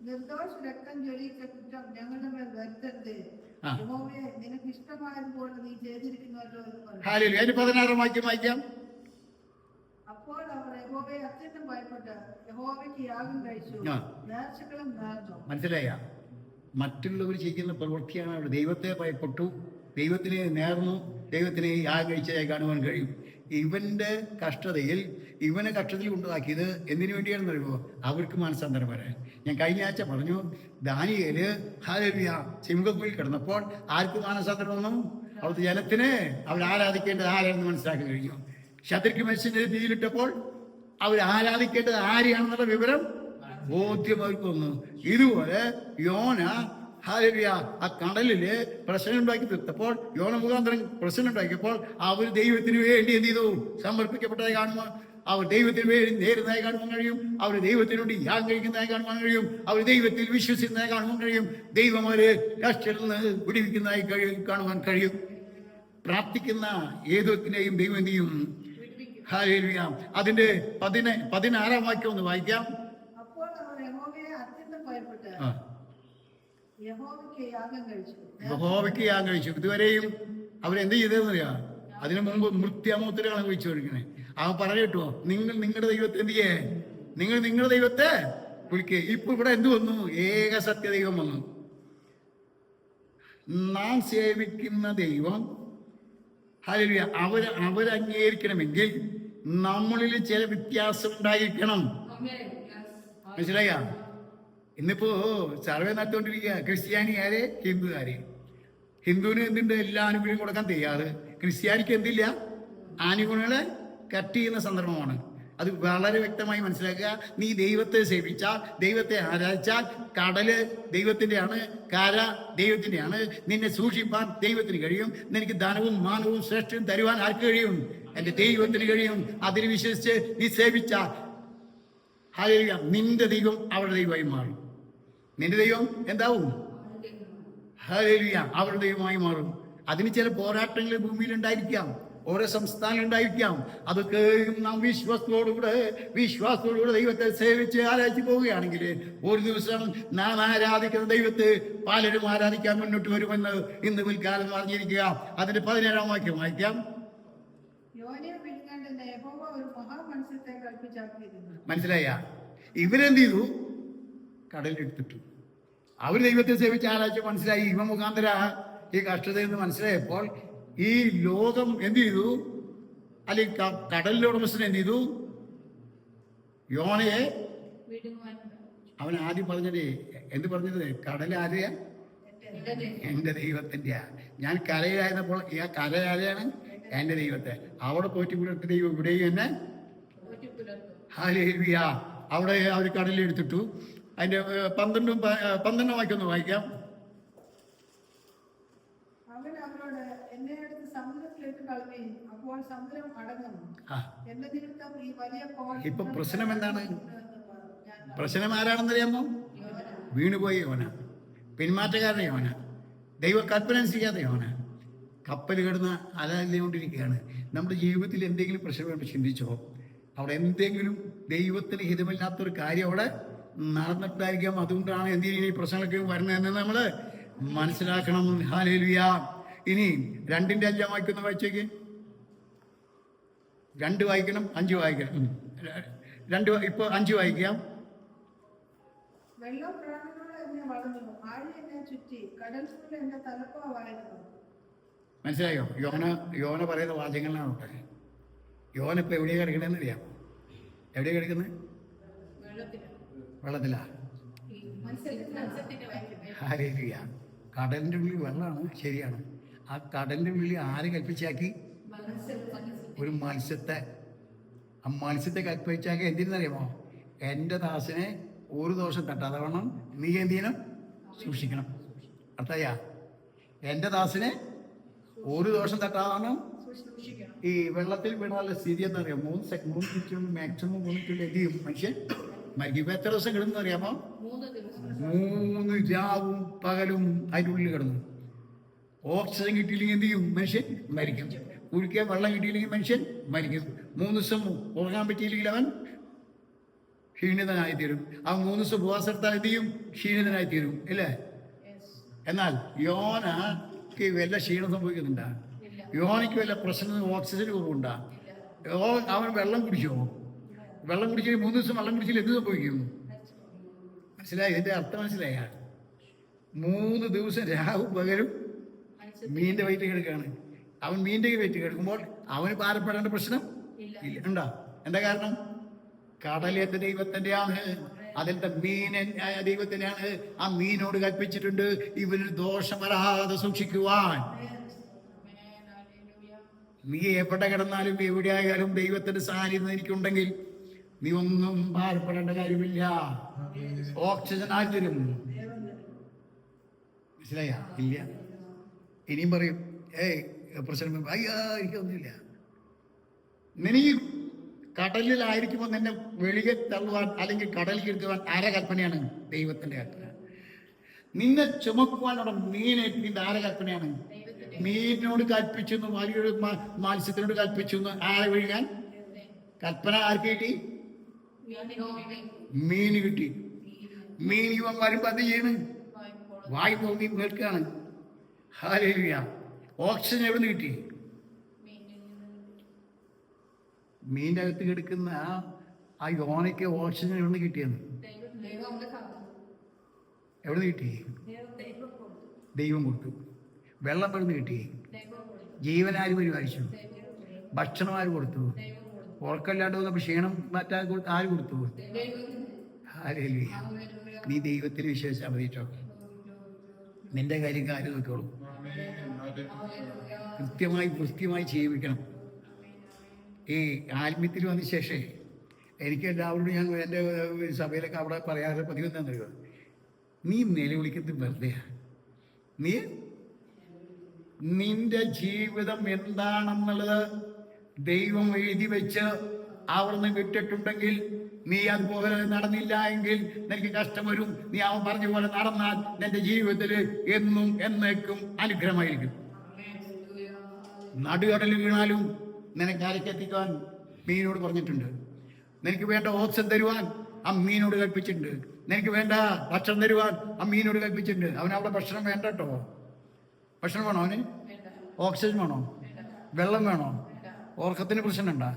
നിർദോഷ രക്തം ജ്വലിച്ച കുറ്റം ഞങ്ങളുടെ മേൽ വരുത്തരുത്. യഹോവേ, നിനക്ക് ഇഷ്ടമായതുപോലെ നീ ചെയ്തിരിക്കുന്നുവല്ലോ എന്ന് പറഞ്ഞു. ഹല്ലേലൂയ. 16 വാക്യം വായിക്കാം. അപ്പോൾ അവർ യഹോവയെ അത്യന്തം ഭയപ്പെട്ട് യഹോവയ്ക്ക് യാഗം കഴിച്ചു, നേർച്ചകളും നേർന്നു. മനസ്സിലായ? മറ്റുള്ളവർ ചെയ്യുന്ന പ്രവൃത്തിയാണ് അവിടെ. ദൈവത്തെ ഭയപ്പെട്ടു, ദൈവത്തിനെ നേർന്നു, ദൈവത്തിനെ യാഗം കഴിച്ചതായി കാണുവാൻ കഴിയും. ഇവന്റെ കഷ്ടതയിൽ, ഇവനെ കഷ്ടതയിൽ കൊണ്ടുതാക്കിയത് എന്തിനു വേണ്ടിയാണെന്ന് അറിയുമോ? അവർക്ക് മാനസാന്തരം വരാൻ. ഞാൻ കഴിഞ്ഞ ആഴ്ച പറഞ്ഞു, ദാനിയേല് ഹല്ലേലൂയ സിംഹക്കുഴിയിൽ കിടന്നപ്പോൾ ആർക്ക് മാനസാന്തരം വന്നു? അവിടുത്തെ ജനത്തിന് അവർ ആരാധിക്കേണ്ടത് ആരാണെന്ന് മനസ്സിലാക്കാൻ കഴിഞ്ഞു. ശത്രുക്ക് മെസ്സിന്റെ തീയിലിട്ടപ്പോൾ അവർ ആരാധിക്കേണ്ടത് ആരെയാണെന്നുള്ള വിവരം ബോധ്യം അവർക്ക് വന്നു. ഇതുപോലെ യോന, ഹല്ലേലൂയ, ആ കടലില് പ്രശ്നം ഉണ്ടാക്കി തീർത്തപ്പോൾ, യോന മുഖാന്തരം പ്രശ്നം ഉണ്ടാക്കിയപ്പോൾ അവർ ദൈവത്തിന് വേണ്ടി എന്ത് ചെയ്തു? സമർപ്പിക്കപ്പെട്ടതായി കാണുമ്പോൾ, അവർ ദൈവത്തിന് വേണ്ടി നേരുന്നതായി കാണുവാൻ കഴിയും. അവർ ദൈവത്തിന് വേണ്ടി യാഗം കഴിക്കുന്നതായി കാണുവാൻ കഴിയും. അവർ ദൈവത്തിൽ വിശ്വസിക്കുന്നതായി കാണുവാൻ കഴിയും. ദൈവം അവരെ കഷ്ടത്തിൽ നിന്ന് വിടിവിക്കുന്നതായി കാണുവാൻ കഴിയും. പ്രാർത്ഥിക്കുന്ന ഏതൊത്തിനെയും ദൈവം എന്ത് ചെയ്യും? ഹല്ലേലൂയ. അതിന്റെ 16 വാക്യം ഒന്ന് വായിക്കാം. അപ്പോൾ അവർ യഹോവയെ അത്യന്തം ഭയപ്പെട്ട് യഹോവയ്ക്ക് യാഗം കഴിച്ചു. യഹോവയ്ക്ക് യാഗം കഴിച്ചു. ഇതുവരെയും അവരെന്ത് ചെയ്തതെന്നറിയാം? അതിനു മുമ്പ് മൃത്യമൂത്രകളെ വിളിച്ചു കൊടുക്കണേ. അവൻ പറയട്ടോ, നിങ്ങൾ നിങ്ങളുടെ ദൈവത്തെ എന്ത് ചെയ്യേ? നിങ്ങൾ നിങ്ങളുടെ ദൈവത്തെ വിളിക്കേ. ഇപ്പൊ ഇവിടെ എന്ത് വന്നു? ഏക സത്യ ദൈവം വന്നു. നാം സേവിക്കുന്ന ദൈവം, ഹല്ലേലൂയ, അവരംഗീകരിക്കണമെങ്കിൽ നമ്മളിൽ ചില വ്യത്യാസം ഉണ്ടായിരിക്കണം. മനസ്സിലായ? ഇന്നിപ്പോ സർവേ നടത്തിക്കൊണ്ടിരിക്കുക. ക്രിസ്ത്യാനിക്കാരെ, ഹിന്ദുകാരെ. ഹിന്ദുവിന് എന്തുണ്ട്? എല്ലാ ആനുകൂല്യം കൊടുക്കാൻ തയ്യാറ്. ക്രിസ്ത്യാനിക്ക് എന്തില്ല? ആനുകൂല്യങ്ങളെ കട്ട് ചെയ്യുന്ന സന്ദർഭമാണ്. അത് വളരെ വ്യക്തമായി മനസ്സിലാക്കുക. നീ ദൈവത്തെ സേവിച്ചാൽ, ദൈവത്തെ ആരാധിച്ചാൽ, കടല് ദൈവത്തിൻ്റെയാണ്, കര ദൈവത്തിൻ്റെയാണ്. നിന്നെ സൂക്ഷിപ്പാൻ ദൈവത്തിന് കഴിയും. നിനക്ക് ധനവും മാനവും ശ്രേഷ്ഠവും തരുവാൻ ആർക്ക് കഴിയും? എന്റെ ദൈവത്തിന് കഴിയും. അതിൽ വിശ്വസിച്ച് നീ സേവിച്ചാൽ, ഹല്ലേലൂയ, നിന്റെ ദൈവം അവരുടെ ദൈവമായി മാറും. നിന്റെ ദൈവം എന്താവും? ഹല്ലേലൂയ, അവരുടെ ദൈവമായി മാറും. അതിന് ചില പോരാട്ടങ്ങൾ ഭൂമിയിൽ ഉണ്ടായിരിക്കാം, ഓരോ സംസ്ഥാനം ഉണ്ടായിരിക്കാം. അതൊക്കെ നാം വിശ്വാസത്തോടുകൂടെ ദൈവത്തെ സേവിച്ച് ആരാധിച്ച് പോവുകയാണെങ്കിൽ ഒരു ദിവസം നാം ആരാധിക്കുന്ന ദൈവത്തെ പലരും ആരാധിക്കാൻ മുന്നോട്ട് വരുമെന്ന് ഇന്ന് പിൽക്കാലം അറിഞ്ഞിരിക്കുക. അതിന്റെ 17 വാക്യം വായിക്കാം. മനസ്സിലായ? ഇവരെന്ത് ചെയ്തു? കടലിലെടുത്തിട്ടു. അവർ ദൈവത്തെ സേവിച്ച് ആരാധിച്ച് മനസ്സിലായി. ഇവ മുഖാന്തര ഈ കഷ്ടതയെന്ന് മനസ്സിലായപ്പോൾ ഈ ലോകം എന്ത് ചെയ്തു? അല്ലെങ്കിൽ കടലിലെ ഉടമസ്ഥൻ എന്ത് ചെയ്തു? യോനയെ വിടുവാൻ അവൻ ആദ്യം പറഞ്ഞത് എന്ത് പറഞ്ഞത്? കടൽ ആരെയാ? എൻ്റെ എൻ്റെ ദൈവത്തിൻ്റെയാ. ഞാൻ കരയിലായിരുന്നപ്പോൾ ഈ കര ആരെയാണ്? എൻ്റെ ദൈവത്തെ. അവിടെ പോയിട്ട് ഇവിടെ ദൈവം ഇവിടെയും എന്നെ പോറ്റി പുലർത്തും. ഹല്ലേലൂയ. അവിടെ അവർ കടലെടുത്തിട്ടു. അതിൻ്റെ 12 വാക്യൊന്ന് വായിക്കാം. അവൻ അവരോട് എന്നെ അടുത്ത് സമുദ്രത്തിലിട്ട് കളയുകയും അപ്പോൾ സമുദ്രം അടങ്ങും. ആ, എന്റെ നിമിത്തം ഈ വലിയ കോൾ ഇപ്പൊ പ്രശ്നം എന്താണ്? ഞാൻ പ്രശ്നം ആരാണെന്നറിയാമോ? വീണുപോയ യോന, പിന്മാറ്റക്കാരനെ യോന, ദൈവ കൽപ്പന അനുസരിക്കാതെ യോന, കപ്പൽ കിടന്ന് അലഞ്ഞുകൊണ്ടിരിക്കുകയാണ്. നമ്മുടെ ജീവിതത്തിൽ എന്തെങ്കിലും പ്രശ്നം വേണ്ടി ചിന്തിച്ചോ? അവിടെ എന്തെങ്കിലും ദൈവത്തിന് ഹിതമില്ലാത്തൊരു കാര്യം അവിടെ നടന്നിട്ടായിരിക്കാം. അതുകൊണ്ടാണ് എന്തെങ്കിലും ഈ പ്രശ്നങ്ങളൊക്കെ വരുന്നതെന്ന് നമ്മൾ മനസ്സിലാക്കണം. ഹല്ലേലൂയ. ഇനി 2:5 വായിക്കുന്ന വായിച്ചേക്ക്. 2 വായിക്കണം, 5 വായിക്കണം. 2 ഇപ്പോൾ 5 വായിക്കാം. വെള്ളം പ്രാണനോട് എന്നെ വളഞ്ഞു, ആഴി എന്നെ ചുറ്റി, കടൽ കൊണ്ട് എന്റെ തലപ്പാവായിരുന്നു. മനസ്സിലായോ? യോന പറയുന്ന വാചകങ്ങളാണ് കേട്ടെ. യോന ഇപ്പം എവിടെയാണ് കിടക്കണമെന്ന് അറിയാമോ? എവിടെയാണ് കിടക്കുന്നത്? വെള്ളത്തിലാ. ഹല്ലേലൂയ. കടലിൻ്റെ ഉള്ളിൽ വെള്ളമാണ്, ശരിയാണ്. ആ കടലിൻ്റെ ഉള്ളിൽ ആര് കൽപ്പിച്ചാക്കി? ഒരു മത്സ്യത്തെ. ആ മത്സ്യത്തെ കൽപ്പിച്ചാക്കി എന്തിനറിയാമോ? എൻ്റെ ദാസനെ ഒരു ദോഷം തട്ടാതെ വേണം നീ എന്ത് ചെയ്യണം? സൂക്ഷിക്കണം. അർത്ഥയാ, എൻ്റെ ദാസനെ ഒരു ദോഷം തട്ടാതെ ഈ വെള്ളത്തിൽ വീണാലുള്ള സ്ഥിതി എന്താ അറിയാം? 3 മിനിറ്റ് മാക്സിമം 3 മിനിറ്റ് എന്ത് ചെയ്യും? മനുഷ്യൻ മരിക്കും. ഇപ്പം എത്ര ദിവസം കിടന്നു അറിയാമോ? 3 രാവും പകലും അതിൻ്റെ ഉള്ളിൽ കിടന്നു. ഓക്സിജൻ കിട്ടിയില്ലെങ്കിൽ എന്ത് ചെയ്യും? മനുഷ്യൻ മരിക്കും. കുടിക്കാൻ വെള്ളം കിട്ടിയില്ലെങ്കിൽ മനുഷ്യൻ മരിക്കും. 3 ദിവസം ഉറങ്ങാൻ പറ്റിയില്ലെങ്കിൽ അവൻ ക്ഷീണിതനായിത്തീരും. അവൻ 3 ദിവസം ഉപവാസം എടുത്താൽ എന്ത് ചെയ്യും? ക്ഷീണിതനായിത്തീരും, ഇല്ലേ? എന്നാൽ യോനക്ക് വല്ല ക്ഷീണം സംഭവിക്കുന്നുണ്ടാ? യോനയ്ക്ക് വല്ല പ്രശ്നം, ഓക്സിജൻ കുറവുണ്ടാ? അവൻ വെള്ളം കുടിച്ചോ? വെള്ളം കുടിച്ചിട്ട് 3 ദിവസം വെള്ളം കുടിച്ചിട്ട് എന്ത് സംഭവിക്കും? മനസ്സിലായി? ഇതിന്റെ അർത്ഥം മനസ്സിലായ? 3 ദിവസം രാവും പകലും മീൻ്റെ വയറ്റിൽ കിടക്കുകയാണ്. അവൻ മീൻ്റെ വയറ്റിൽ കിടക്കുമ്പോൾ അവന് ഭാരപ്പെടേണ്ട പ്രശ്നം ഇല്ല. ഉണ്ടോ? എന്താ കാരണം? കടൽ എന്റെ ദൈവത്തിൻ്റെയാണ്, അതിലത്തെ മീൻ ദൈവത്തിൻ്റെയാണ്. ആ മീനോട് കൽപ്പിച്ചിട്ടുണ്ട് ഇവന് ദോഷം വരാതെ സൂക്ഷിക്കുവാൻ. നീ എവിടെ കിടന്നാലും എവിടെ ആയാലും ദൈവത്തിന്റെ സാന്നിധ്യം എനിക്കുണ്ടെങ്കിൽ നീ ഒന്നും ഭാരപ്പെടേണ്ട കാര്യമില്ല. ഓക്സിജൻ ആര് തരും? മനസ്സിലായ? ഇല്ല. ഇനിയും പറയും പ്രശ്നം അയ്യാ എനിക്കൊന്നുമില്ല. നിനക്ക് കടലിലായിരിക്കുമ്പോൾ നിന്നെ വെളിയെ തള്ളുവാൻ അല്ലെങ്കിൽ കടലിൽ എടുക്കുവാൻ ആരെ കൽപ്പനയാണ്? ദൈവത്തിന്റെ കൽപ്പന. നിന്നെ ചുമക്കുവാനുള്ള മീനേറ്റിന്റെ ആരെ കൽപ്പനയാണ്? മീനിനോട് കൽപ്പിച്ചു, വലിയൊരു മത്സ്യത്തിനോട് കൽപ്പിച്ചു. ആരെ ഒഴുകാൻ കൽപ്പന ആർക്ക് കിട്ടി? മീന് കിട്ടി. മീൻ ഇവൻ വരുമ്പോ എന്ത് ചെയ്യണ്? വായു പോകി നിൽക്കാണ്. ഹല്ലേലൂയ. ഓക്സിജൻ എവിടെ നിന്ന് കിട്ടി? മീൻ്റെ അകത്ത് കിടക്കുന്ന ആ യോനയ്ക്ക് ഓക്സിജൻ എവിടെ നിന്ന് കിട്ടിയെന്ന്? എവിടെ നിന്ന് കിട്ടി? ദൈവം കൊടുത്തു. വെള്ളം എവിടെ നിന്ന് കിട്ടി? ജീവനാര് പരിപാലിച്ചു? ഭക്ഷണം ആര് കൊടുത്തു? ഉറക്കല്ലാണ്ട് വന്നപ്പോൾ ക്ഷീണം മാറ്റാൻ ആര് കൊടുത്തു? ഹല്ലേലൂയ. നീ ദൈവത്തിൽ വിശ്വസിച്ചാൽ മതിട്ടോ. നിന്റെ കാര്യം ആര് നോക്കിക്കോളും. കൃത്യമായി ജീവിക്കണം. ഈ ആത്മീയത്തിൽ വന്ന ശേഷം എനിക്ക് എല്ലാവരോടും ഞാൻ എൻ്റെ സഭയിലൊക്കെ അവിടെ പറയാറ് പതിവ് എന്താണെന്നറിയോ? നീ നിലവിളിക്കുന്നത് വെറുതെയാണ്. നിന്റെ ജീവിതം എന്താണെന്നുള്ളത് ദൈവം എഴുതി വെച്ച് അവിടുന്ന് വിട്ടിട്ടുണ്ടെങ്കിൽ നീ അതുപോലെ നടന്നില്ല എങ്കിൽ നിനക്ക് കഷ്ടം വരും. നീ അവൻ പറഞ്ഞ പോലെ നടന്നാൽ നിന്റെ ജീവിതത്തിൽ എന്നും എന്നേക്കും അനുഗ്രഹമായിരിക്കും. നടുകടലിൽ വീണാലും നിനക്ക് അരക്കെത്തിക്കാൻ മീനോട് പറഞ്ഞിട്ടുണ്ട്. നിനക്ക് വേണ്ട ഓക്സിജൻ തരുവാൻ ആ മീനോട് കൽപ്പിച്ചിട്ടുണ്ട്. നിനക്ക് വേണ്ട ഭക്ഷണം തരുവാൻ ആ മീനോട് കൽപ്പിച്ചിട്ടുണ്ട്. അവനവിടെ ഭക്ഷണം വേണ്ട കേട്ടോ. ഭക്ഷണം വേണോ? അവന് ഓക്സിജൻ വേണോ? വെള്ളം വേണോ? ഓർക്കത്തിന് പ്രശ്നമുണ്ടോ?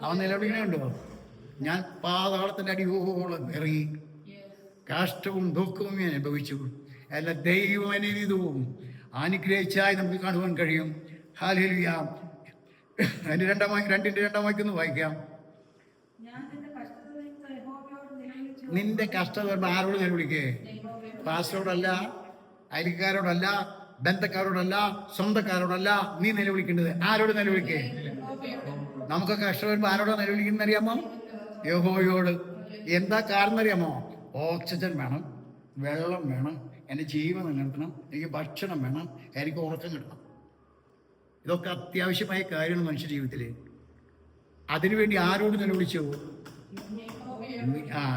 അവൻ നിലവിളിക്കണുണ്ടോ? ഞാൻ പാതാളത്തിൻ്റെ അടിയോളം ഇറങ്ങി കഷ്ടവും ദുഃഖവും ഞാൻ അനുഭവിച്ചു. എല്ലാ ദൈവം അനുഗ്രഹവും അനുഗ്രഹിച്ചായി നമുക്ക് കാണുവാൻ കഴിയും. ഹല്ലേലൂയ. 2-ന്റെ 2 വാക്യം വായിക്കാം. ഞാൻ നിന്റെ കഷ്ടത വരുമ്പോൾ ആരോട് നിലവിളിക്കേ? പാസ്റ്ററോടല്ല, അയൽക്കാരോടല്ല, ബന്ധക്കാരോടല്ല, സ്വന്തക്കാരോടല്ല നീ നിലവിളിക്കേണ്ടത്. ആരോട് നിലവിളിക്കേ? നമുക്കൊക്കെ കഷ്ടം വരുമ്പോൾ ആരോടാ നിലവിളിക്കുന്നത് അറിയാമോ? യഹോവയോട്. എന്താ കാരണം അറിയാമോ? ഓക്സിജൻ വേണം, വെള്ളം വേണം, എൻ്റെ ജീവൻ നിലനിർത്തണം, എനിക്ക് ഭക്ഷണം വേണം, എനിക്ക് ഉറക്കം കിട്ടണം. ഇതൊക്കെ അത്യാവശ്യമായ കാര്യമാണ് മനുഷ്യ ജീവിതത്തിൽ. അതിനുവേണ്ടി ആരോട് നിലവിളിച്ചു?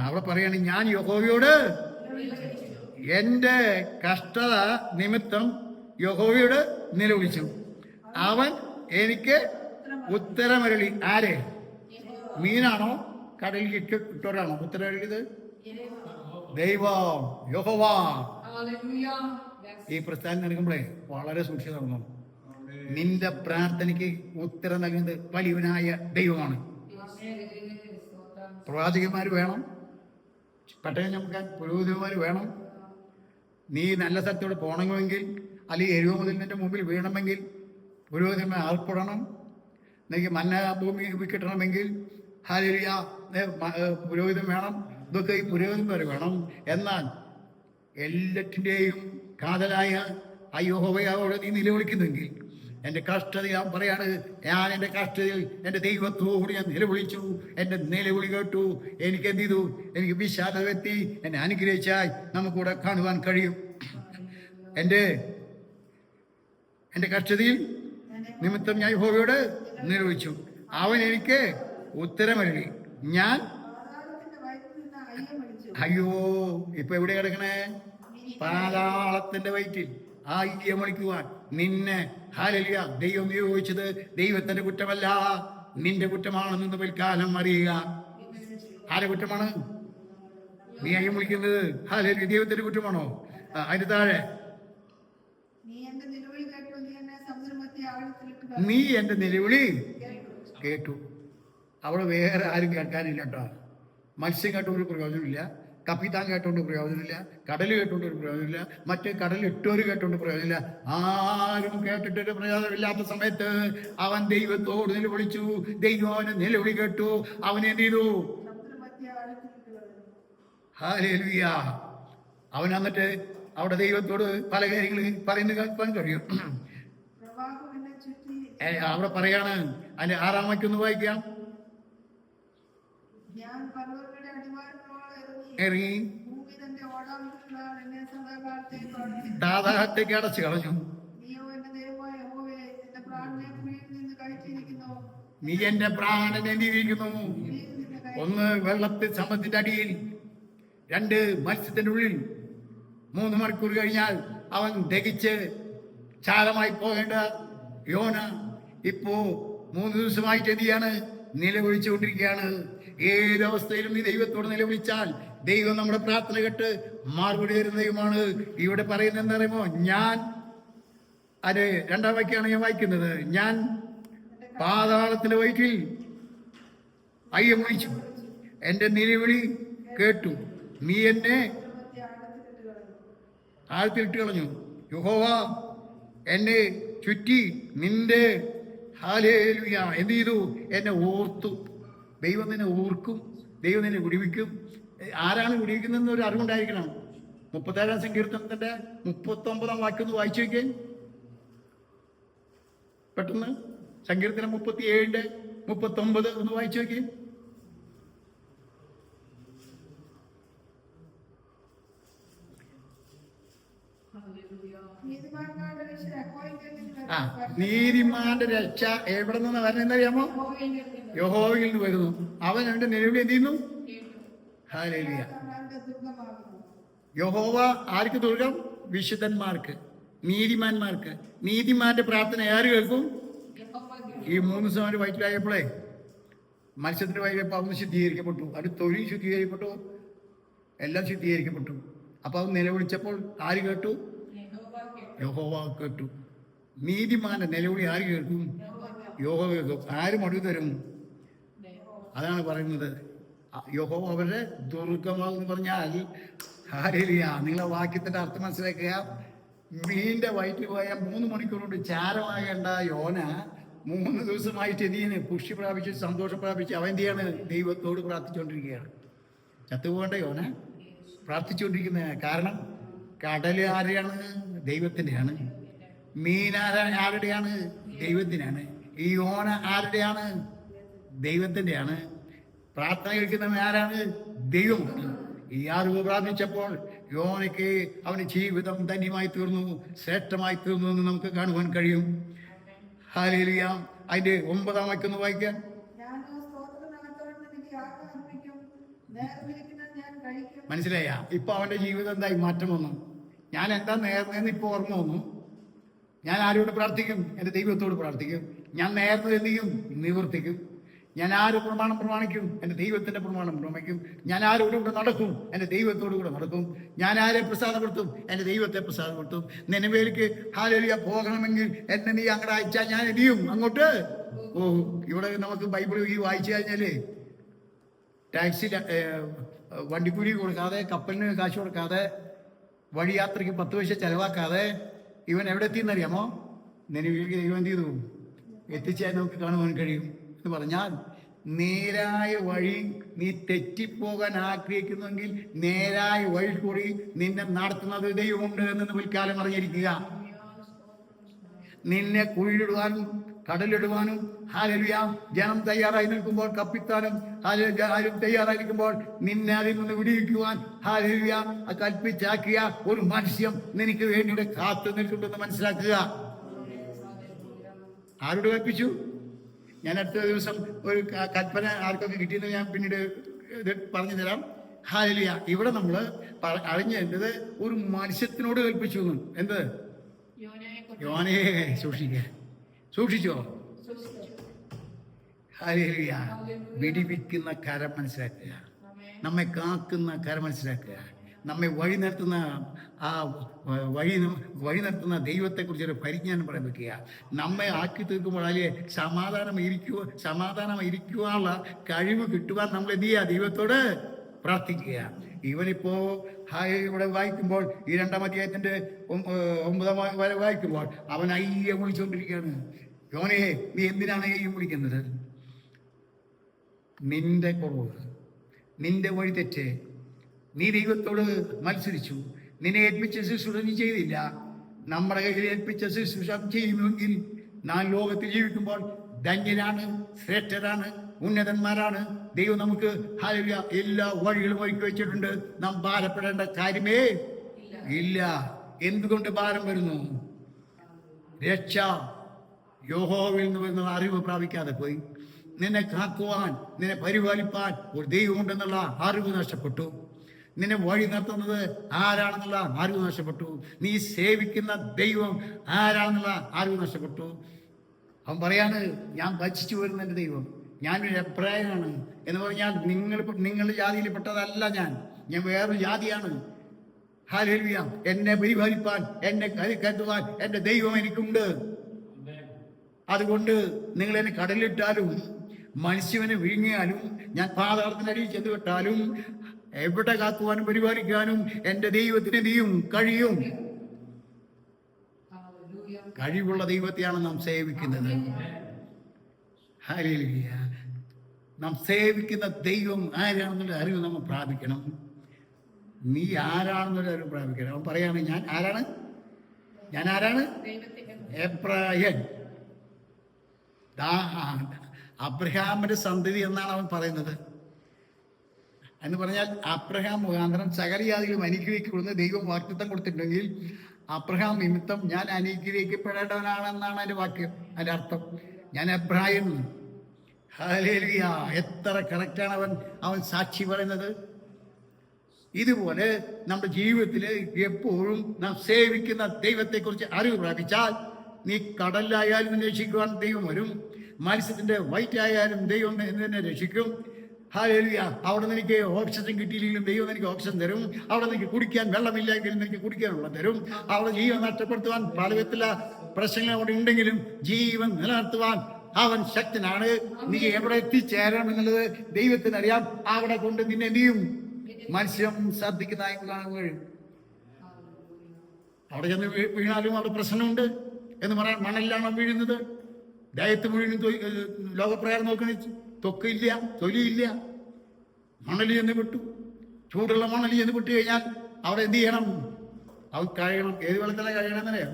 അവിടെ പറയാണ്, ഞാൻ യഹോവയോട് എൻ്റെ കഷ്ടത നിമിത്തം യഹോവയോട് നിലവിളിച്ചു, അവൻ എനിക്ക് ഉത്തരമരളി. ആരെ? മീനാണോ കടലിൽ ഇട്ടോരാണോ ഉത്തരമരളിയത്? ദൈവം, യഹോവ. ഈ പ്രസ്ഥാനം നൽകുമ്പോഴേ വളരെ സൂക്ഷിച്ചു. നിന്റെ പ്രാർത്ഥനയ്ക്ക് ഉത്തരം നൽകുന്നത് വലിയവനായ ദൈവമാണ്. പ്രവാചകന്മാർ വേണം, പട്ടയം ചമക്കാൻ പുരോഹിതന്മാർ വേണം. നീ നല്ല സ്ഥലത്തോടെ പോകണമെങ്കിൽ, അല്ലെങ്കിൽ എരിവ മുതൽ നിന്റെ മുമ്പിൽ വീണമെങ്കിൽ പുരോഹിതന്മാർ ആൾപ്പെടണം. എനിക്ക് മന്ന ഭൂമി കിട്ടണമെങ്കിൽ ഹല്ലേലൂയ പുരോഹിതൻ വേണം. ഇതൊക്കെ ഈ പുരോഹിതന്മാർ വേണം. എന്നാൽ എല്ലാറ്റിൻ്റെയും കാതലായ ആ യഹോവയോട് നീ നിലവിളിക്കുന്നെങ്കിൽ, എൻ്റെ കഷ്ടത ഞാൻ പറയാണ്, ഞാൻ എൻ്റെ കഷ്ടതയിൽ എൻ്റെ ദൈവത്തോട് ഞാൻ നിലവിളിച്ചു, എൻ്റെ നിലവിളി കേട്ടു, എനിക്ക് എന്ത് ചെയ്തു? എനിക്ക് വിശാലത എത്തി, എന്നെ അനുഗ്രഹിച്ചാൽ നമുക്കിവിടെ കാണുവാൻ കഴിയും. എൻ്റെ കഷ്ടതയിൽ നിമിത്തം ഞാൻ യഹോവയോട് നിലവിളിച്ചു, അവൻ എനിക്ക് ഉത്തരമരുളി. ഞാൻ അയ്യോ, ഇപ്പൊ എവിടെ കിടക്കണേ? പാതാളത്തിന്റെ വയറ്റിൽ ആ അയ്യം വിളിക്കുവാൻ നിന്നെ ഹല്ലേലൂയ ദൈവം നിയോഗിച്ചത് ദൈവത്തിന്റെ കുറ്റമല്ല, നിന്റെ കുറ്റമാണെന്ന് പിൽക്കാലം അറിയുക. ആരെ കുറ്റമാണ് നീ അയ്യം വിളിക്കുന്നത്? ഹല്ലേലൂയ ദൈവത്തിന്റെ കുറ്റമാണോ? അതിന് താഴെ, നീ എന്റെ നിലവിളി കേട്ടു. അവിടെ വേറെ ആരും കേൾക്കാനില്ല കേട്ടോ. മത്സ്യം കേട്ടൊരു പ്രയോജനമില്ല, കപ്പിത്താൻ കേട്ടോണ്ട് പ്രയോജനമില്ല, കടൽ കേട്ടോണ്ട് ഒരു പ്രയോജനമില്ല, മറ്റേ കടൽ ഇട്ടോര് കേട്ടോണ്ട് പ്രയോജനമില്ല. ആരും കേട്ടിട്ടൊരു പ്രയോജനമില്ലാത്ത സമയത്ത് അവൻ ദൈവത്തോട് നിലവിളിച്ചു. ദൈവം അവനെ നിലവിളി കേട്ടു. അവൻ എന്ത് ചെയ്തു? ഹല്ലേലൂയ. അവൻ എന്നിട്ട് അവിടെ ദൈവത്തോട് പല കാര്യങ്ങൾ പറയുന്നത് കേൾക്കാൻ കഴിയും. അവിടെ പറയാണ്, അതിന്റെ 6-ാം വാക്യം ഒന്ന് വായിക്കാം. ഇറങ്ങി താതാഹത്തേക്ക് അടച്ചു കളഞ്ഞു. നീ എന്റെ പ്രാണനെ എന്തിരിക്കുന്നു? 1 വെള്ളത്തിൽ സമുദ്രത്തിന്റെ അടിയിൽ, 2 മത്സ്യത്തിന്റെ ഉള്ളിൽ. 3 മണിക്കൂർ കഴിഞ്ഞാൽ അവൻ ദഹിച്ച് ചാരമായി പോകേണ്ട യോന ഇപ്പോ 3 ദിവസമായിട്ട് എന്ത് ചെയ്യാണ്? നിലവിളിച്ചുകൊണ്ടിരിക്കുകയാണ്. ഏതവസ്ഥയിലും നീ ദൈവത്തോട് നിലവിളിച്ചാൽ ദൈവം നമ്മുടെ പ്രാർത്ഥന കേട്ട് മറുപടി തരുന്ന ദൈവമാണ്. ഇവിടെ പറയുന്നത് എന്താ പറയുമോ? ഞാൻ അത് 2-ാം വാക്യാണ് ഞാൻ വായിക്കുന്നത്. ഞാൻ പാതാളത്തിന്റെ വയറ്റിൽ അയ്യം വിളിച്ചു, എന്റെ നിലവിളി കേട്ടു, നീ എന്നെ ആഴത്തിലിട്ട് കളഞ്ഞു. യഹോവ എന്നെ ചുറ്റി നിന്റെ ഹല്ലേലൂയ എന്ത് ചെയ്തു? എന്നെ ഓർത്തു. ദൈവം നിന്നെ ഓർക്കും, ദൈവം നിന്നെ വിടുവിക്കും. ആരാണ് വിടുവിക്കുന്നതെന്ന് ഒരു അറിവുണ്ടായിരിക്കണം. 37-ാം സങ്കീർത്തനത്തിന്റെ 39-ാം വാക്യം ഒന്ന് വായിച്ചു വയ്ക്കാൻ പെട്ടെന്ന്. സങ്കീർത്തനം 37-ന്റെ 39 ഒന്ന് വായിച്ചു വയ്ക്കേ. നീതിമാന്റെ രക്ഷ എവിടെ നിന്ന് വരുന്നറിയാമോ? യഹോവയിൽ നിന്ന് വരുന്നു. അവൻ അവന്റെ നിലവിളി എന്ത് ചെയ്യുന്നു? ഹല്ലേലൂയ. യഹോവ ആർക്ക് ദുർഗം? വിശുദ്ധന്മാർക്ക്, നീതിമാന്മാർക്ക്. നീതിമാന്റെ പ്രാർത്ഥന ആര് കേൾക്കും? ഈ 3 ദിവസം വയറ്റിലായപ്പോഴേ മത്സ്യത്തിന്റെ വയറ്റിലപ്പോൾ അവന് ശുദ്ധീകരിക്കപ്പെട്ടു, അത് തൊഴിൽ ശുദ്ധീകരിക്കപ്പെട്ടു, എല്ലാം ശുദ്ധീകരിക്കപ്പെട്ടു. അപ്പൊ അവൻ നിലവിളിച്ചപ്പോൾ ആര് കേട്ടു? യഹോവ കേട്ടു. നീതിമാന്റെ നിലവിളി ആര് കേൾക്കും? യഹോവ കേൾക്കും. ആര് മടു തരും? അതാണ് പറയുന്നത്. യഹോവ അവരുടെ ദുർഗമെന്ന് പറഞ്ഞാൽ ഹല്ലേലൂയ. നിങ്ങളെ വാക്യത്തിന്റെ അർത്ഥം മനസ്സിലാക്കുക. മീനിന്റെ വയറ്റിൽ പോയ 3 മണിക്കൂർ കൊണ്ട് ചാരമാകേണ്ട യോന 3 ദിവസമായിട്ട് എന്ത് ചെയ്യുന്നു? പുഷ്ടി പ്രാപിച്ച് സന്തോഷം പ്രാപിച്ച് അവൻ എന്ത് ചെയ്യാണ്? ദൈവത്തോട് പ്രാർത്ഥിച്ചുകൊണ്ടിരിക്കുകയാണ്. ചത്തുപോകേണ്ട യോന പ്രാർത്ഥിച്ചുകൊണ്ടിരിക്കുന്ന കാരണം കടൽ ആരുടെയാണ്? ദൈവത്തിൻ്റെയാണ്. മീൻ ആരുടെയാണ്? ദൈവത്തിനാണ്. ഈ യോന ആരുടെയാണ്? ദൈവത്തിൻ്റെയാണ്. പ്രാർത്ഥന കേൾക്കുന്നവൻ ആരാണ്? ദൈവമാണ്. ഈ അറിവ് പ്രാപിച്ചപ്പോൾ യോനയ്ക്ക് അവന് ജീവിതം ധന്യമായി തീർന്നു, ശ്രേഷ്ഠമായി തീർന്നു എന്ന് നമുക്ക് കാണുവാൻ കഴിയും. ഹല്ലേലൂയ. അതിന്റെ 9-ാം വാക്യം ഒന്ന് വായിക്കാൻ. മനസ്സിലായ? ഇപ്പൊ അവന്റെ ജീവിതം എന്തായി മാറ്റം വന്നു. ഞാൻ എന്താ നേർന്നതെന്ന് ഇപ്പൊ ഓർമ്മ വന്നു. ഞാൻ ആരോട് പ്രാർത്ഥിക്കും? എൻ്റെ ദൈവത്തോട് പ്രാർത്ഥിക്കും. ഞാൻ നേർന്നത് എന്ത് ചെയ്യും? നിവർത്തിക്കും. ഞാൻ ആര് പ്രമാണം പ്രമാണിക്കും? എൻ്റെ ദൈവത്തിന്റെ പ്രമാണം പ്രമാണിക്കും. ഞാൻ ആരോട് കൂടെ നടക്കും? എൻ്റെ ദൈവത്തോടു കൂടെ നടക്കും. ഞാൻ ആരെ പ്രസാദപ്പെടുത്തും? എൻ്റെ ദൈവത്തെ പ്രസാദപ്പെടുത്തും. നിനവേലേക്ക് ഹല്ലേലൂയ പോകണമെങ്കിൽ എന്നെ നീ അങ്ങോട്ട് അയച്ചാൽ ഞാൻ എന്ത് ചെയ്യും? അങ്ങോട്ട് പോകും. ഇവിടെ നമുക്ക് ബൈബിൾ ഈ വായിച്ചു കഴിഞ്ഞാല് ടാക്സി വണ്ടിക്കൂലി കൊടുക്കാതെ, കപ്പലിന് കാശ് കൊടുക്കാതെ, വഴിയാത്രയ്ക്ക് 10 പൈസ ചെലവാക്കാതെ ഇവൻ എവിടെ എത്തിയെന്നറിയാമോ? നിലവിലേക്ക് ദൈവം എന്ത് ചെയ്തു? എത്തിച്ചാൽ നമുക്ക് കാണുവാൻ കഴിയും. എന്ന് പറഞ്ഞാൽ നേരായ വഴി നീ തെറ്റിപ്പോകാൻ ആഗ്രഹിക്കുന്നെങ്കിൽ നേരായ വഴി കൂടി നിന്നെ നടത്തുന്നത് ദൈവമുണ്ട് എന്ന് പിൽക്കാലം അറിഞ്ഞിരിക്കുക. നിന്നെ കുഴിയിടുവാനും കടലിടുവാനും ഹല്ലേലൂയ ജനം തയ്യാറായി നിൽക്കുമ്പോൾ, കപ്പിത്താനും ആരും തയ്യാറായിരിക്കുമ്പോൾ നിന്നെ അതിൽ നിന്ന് വിടിയിക്കുവാൻ ഹല്ലേലൂയ കൽപ്പിച്ചാക്കിയ ഒരു മത്സ്യം നിനക്ക് വേണ്ടി കാത്തു നിൽക്കുന്നുണ്ടെന്ന് മനസ്സിലാക്കുക. ആരോട് കൽപ്പിച്ചു? ഞാൻ അടുത്ത ദിവസം ഒരു കൽപ്പന ആർക്കൊക്കെ കിട്ടിയെന്ന് ഞാൻ പിന്നീട് ഇത് പറഞ്ഞു തരാം. ഹല്ലേലൂയ. ഇവിടെ നമ്മൾ അറിഞ്ഞത് ഒരു മത്സ്യത്തിനോട് കൽപ്പിച്ചു. എന്ത്? യോനയെ സൂക്ഷിക്കുക. സൂക്ഷിച്ചോ? ഹല്ലേലൂയ. വെടിവെക്കുന്ന കരം മനസ്സിലാക്കുക, നമ്മെ കാക്കുന്ന കരം മനസ്സിലാക്കുക, നമ്മെ വഴി നടത്തുന്ന ആ വഴി നടത്തുന്ന ദൈവത്തെക്കുറിച്ചൊരു പരിജ്ഞാനം പറയാൻ വെക്കുക. നമ്മെ ആക്കി തീർക്കുമ്പോൾ അതിലെ സമാധാനം ഇരിക്കുവാനുള്ള കഴിവ് കിട്ടുവാൻ നമ്മൾ എന്ത് ചെയ്യുക? ദൈവത്തോട് പ്രാർത്ഥിക്കുക. ഇവനിപ്പോ ഇവിടെ വായിക്കുമ്പോൾ ഈ 2-ാം അധ്യായത്തിന്റെ 9-ാം വരെ വായിക്കുമ്പോൾ അവൻ അയ്യെ വിളിച്ചുകൊണ്ടിരിക്കുകയാണ്. യോനേ, നീ എന്തിനാണ് അയ്യം വിളിക്കുന്നത്? നിന്റെ കുറവ്, നിന്റെ വഴി തെറ്റ്, നീ ദൈവത്തോട് മത്സരിച്ചു. നിന്നെ ഏൽപ്പിച്ച ശുശ്രൂഷ നീ ചെയ്തില്ല. നമ്മുടെ കയ്യിൽ ഏൽപ്പിച്ച ശുശ്രൂഷ ചെയ്യുന്നുവെങ്കിൽ നാം ലോകത്തിൽ ജീവിക്കുമ്പോൾ ധന്യരാണ്, ശ്രേഷ്ഠരാണ്, ഉന്നതന്മാരാണ്. ദൈവം നമുക്ക് ഹല്ലേലൂയ എല്ലാ വഴികളും ഒരുക്കി വെച്ചിട്ടുണ്ട്. നാം ഭാരപ്പെടേണ്ട കാര്യമേ ഇല്ല. എന്തുകൊണ്ട് ഭാരം വരുന്നു? രക്ഷ യഹോവയിൽ നിന്ന് വരുന്ന അറിവ് പ്രാപിക്കാതെ പോയി. നിന്നെ കാക്കുവാൻ, നിന്നെ പരിപാലിപ്പാൻ ഒരു ദൈവമുണ്ടെന്നുള്ള അറിവ് നഷ്ടപ്പെട്ടു. നിന്നെ വഴി നടത്തുന്നത് ആരാണെന്നുള്ള അറിവ് നഷ്ടപ്പെട്ടു. നീ സേവിക്കുന്ന ദൈവം ആരാണെന്നുള്ള അറിവ് നഷ്ടപ്പെട്ടു. അവൻ പറയാണ്, ഞാൻ ഭജിച്ചു വരുന്ന എൻ്റെ ദൈവം, ഞാനൊരു എബ്രായനാണ് എന്ന് പറഞ്ഞാൽ നിങ്ങളുടെ ജാതിയിൽപ്പെട്ടതല്ല. ഞാൻ വേറൊരു ജാതിയാണ്. ഹല്ലേലൂയ. എന്നെ പരിപാലിപ്പാൻ, എന്നെ കരുതുവാൻ എൻ്റെ ദൈവം എനിക്കുണ്ട്. അതുകൊണ്ട് നിങ്ങൾ എന്നെ കടലിട്ടാലും മത്സ്യവനെ വിഴുങ്ങിയാലും ഞാൻ പാതാളത്തിനടിയിൽ ചെന്ന് വിട്ടാലും എവിടെ കാക്കുവാനും പരിപാലിക്കാനും എൻ്റെ ദൈവത്തിന് നീയും കഴിയും. കഴിവുള്ള ദൈവത്തെയാണ് നാം സേവിക്കുന്നത്. ഹല്ലേലൂയ. നാം സേവിക്കുന്ന ദൈവം ആരാണെന്നുള്ള അറിവ് നമ്മൾ പ്രാപിക്കണം. നീ ആരാണെന്നുള്ള അറിവ് പ്രാപിക്കണം. അവൻ പറയാണ്, ഞാൻ ആരാണ്? എബ്രായൻ. അബ്രഹാമിന്റെ സന്തതി എന്നാണ് അവൻ പറയുന്നത്. എന്ന് പറഞ്ഞാൽ അബ്രഹാം മുഖാന്തരം സകല ജാതികളും അനുഗ്രഹിക്കപ്പെടുന്ന ദൈവം വാഗ്ദത്തം കൊടുത്തിട്ടുണ്ടെങ്കിൽ അബ്രഹാം നിമിത്തം ഞാൻ അനുഗ്രഹിക്കപ്പെടേണ്ടവനാണെന്നാണ് അതിന്റെ വാക്യം, അതിന്റെ അർത്ഥം. ഞാൻ എബ്രായൻ. ഹല്ലേലൂയ. എത്ര കറക്റ്റാണ് അവൻ സാക്ഷി പറയുന്നത്. ഇതുപോലെ നമ്മുടെ ജീവിതത്തിൽ എപ്പോഴും നാം സേവിക്കുന്ന ദൈവത്തെക്കുറിച്ച് അറിവ് പ്രാപിച്ചാൽ നീ കടലിലായാലും നിന്നെ രക്ഷിക്കുവാൻ ദൈവം വരും. മത്സ്യത്തിന്റെ വയറ്റായാലും ദൈവം നിന്നെ രക്ഷിക്കും. ഹല്ലേലൂയ. അവിടെ നിന്ന് എനിക്ക് ഓക്സിജൻ കിട്ടിയില്ലെങ്കിലും ദൈവം എനിക്ക് ഓക്സിജൻ തരും. അവിടെ നിന്ന് കുടിക്കാൻ വെള്ളമില്ലെങ്കിലും എനിക്ക് കുടിക്കാൻ വെള്ളം തരും. അവിടെ ജീവൻ നഷ്ടപ്പെടുത്തുവാൻ പല വിധത്തിലുള്ള പ്രശ്നങ്ങൾ അവിടെ ഉണ്ടെങ്കിലും ജീവൻ നിലനിർത്തുവാൻ അവൻ ശക്തനാണ്. നീ എവിടെ എത്തിച്ചേരണം എന്നുള്ളത് ദൈവത്തിനറിയാം. അവിടെ കൊണ്ട് നിന്നെ എന്ത് ചെയ്യും? മത്സ്യം ശ്രദ്ധിക്കുന്നതായി കാണാൻ കഴിയും. അവിടെ ചെന്ന് വീണാലും അവിടെ പ്രശ്നമുണ്ട് എന്ന് പറയാൻ. മണലിലാണോ വീഴുന്നത്? ദയത്ത് വീഴുന്നു. ലോകപ്രകാരം നോക്കണ തൊക്കില്ല, തൊലിയില്ല. മണലിൽ ചെന്ന് വിട്ടു. ചൂടുള്ള മണൽ ചെന്ന് വിട്ട് കഴിഞ്ഞാൽ അവിടെ എന്ത് ചെയ്യണം? അവ കഴുകണം. ഏത് വെള്ളത്തിലാണ് കഴുകണമെന്നല്ലേ?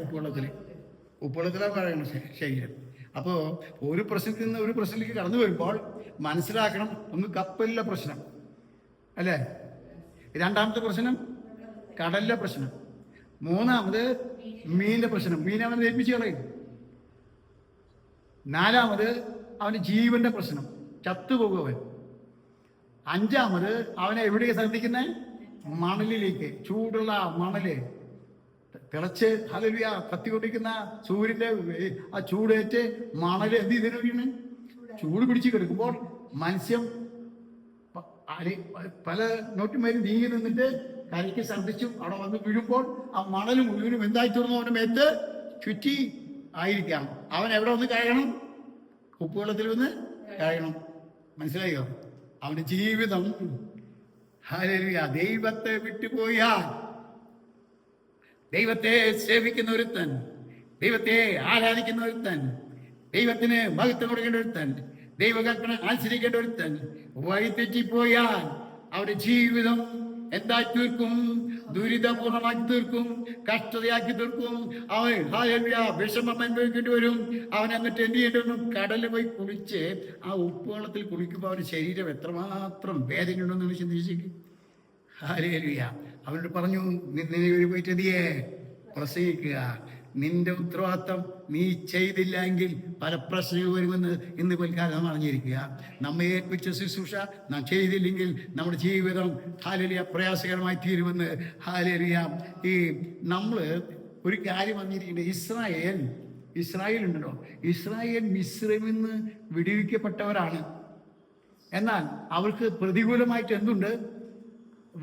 ഉപ്പുവെള്ളത്തിലാണ് കഴുകണം ശരീരം. അപ്പോൾ ഒരു പ്രശ്നത്തിൽ നിന്ന് ഒരു പ്രശ്നത്തിലേക്ക് കടന്നു വരുമ്പോൾ മനസ്സിലാക്കണം, ഒന്ന് കപ്പലിലെ പ്രശ്നം അല്ലേ, രണ്ടാമത്തെ പ്രശ്നം കടലിലെ പ്രശ്നം, മൂന്നാമത് മീനിന്റെ പ്രശ്നം, മീൻ അവനെ ഏൽപ്പിച്ച് കളയും, നാലാമത് അവന് ജീവന്റെ പ്രശ്നം, ചത്തുപോകും അവൻ, അഞ്ചാമത് അവനെ എവിടേക്ക് ശ്രദ്ധിക്കുന്നത്? മണലിലേക്ക്, ചൂടുള്ള മണല് തിളച്ച് ഹല്ലേലൂയ കത്തിക്കൊണ്ടിരിക്കുന്ന സൂര്യന്റെ ആ ചൂടേറ്റ് മണല് എന്ത് ചെയ്തിരിക്കുന്നു? ചൂട് പിടിച്ച് കിടക്കുമ്പോൾ മത്സ്യം പല നോട്ടുമാരും നീങ്ങി നിന്നിട്ട് കരയ്ക്ക് ശ്രദ്ധിച്ചു അവിടെ വന്ന് വീഴുമ്പോൾ ആ മണൽ മുഴുവനും എന്തായി തീർന്നു? അവന്റെ മേത്ത് ചുറ്റി ആയിരിക്കാം. അവൻ എവിടെ വന്ന് കഴുകണം? ഉപ്പുവെള്ളത്തിൽ വന്ന് കഴുകണം. മനസ്സിലായോ? അവന്റെ ജീവിതം ഹല്ലേലൂയ ദൈവത്തെ വിട്ടുപോയാൽ, ദൈവത്തെ സേവിക്കുന്ന ഒരുത്തൻ, ദൈവത്തെ ആരാധിക്കുന്ന ഒരുത്തൻ, ദൈവത്തിന് മഹത്വം കൊടുക്കേണ്ട ഒരുത്തൻ, ദൈവകൽപ്പന അനുസരിക്കേണ്ട ഒരുത്തൻ വഴിതെറ്റിപ്പോയാൽ അവരുടെ ജീവിതം എന്തായി തീർക്കും? ദുരിതപൂർണമാക്കി തീർക്കും, കഷ്ടതയാക്കി തീർക്കും. അവൻ ഹല്ലേലൂയ വിഷമം അനുഭവിക്കേണ്ടി വരും. അവൻ എന്നിട്ട് എന്ത് ചെയ്യേണ്ടി വരും? കടലിൽ പോയി കുളിച്ച് ആ ഉപ്പുവെള്ളത്തിൽ കുളിക്കുമ്പോൾ അവന്റെ ശരീരം എത്രമാത്രം വേദനയുണ്ടെന്ന് ചിന്തിച്ചേക്കും. ഹല്ലേലൂയ. അവനോട് പറഞ്ഞു, നിന്നെ പോയിട്ട് എന്തിയെ പ്രസംഗിക്കുക. നിന്റെ ഉത്തരവാദിത്തം നീ ചെയ്തില്ലെങ്കിൽ പല പ്രശ്നങ്ങൾ വരുമെന്ന് ഇന്ന് പിൽക്കാലം അറിഞ്ഞിരിക്കുക. നമ്മെ ഏൽപ്പിച്ച ശുശ്രൂഷ നാം ചെയ്തില്ലെങ്കിൽ നമ്മുടെ ജീവിതം ഹല്ലേലൂയ പ്രയാസകരമായി തീരുമെന്ന്. ഹല്ലേലൂയ. ഈ നമ്മൾ ഒരു കാര്യം അറിഞ്ഞിരിക്കേണ്ടത്, ഇസ്രായേൽ ഉണ്ടല്ലോ, ഇസ്രായേൽ മിസ്രൈമിൽ നിന്ന് വിടുവിക്കപ്പെട്ടവരാണ്. എന്നാൽ അവർക്ക് പ്രതികൂലമായിട്ട് എന്തുണ്ട്?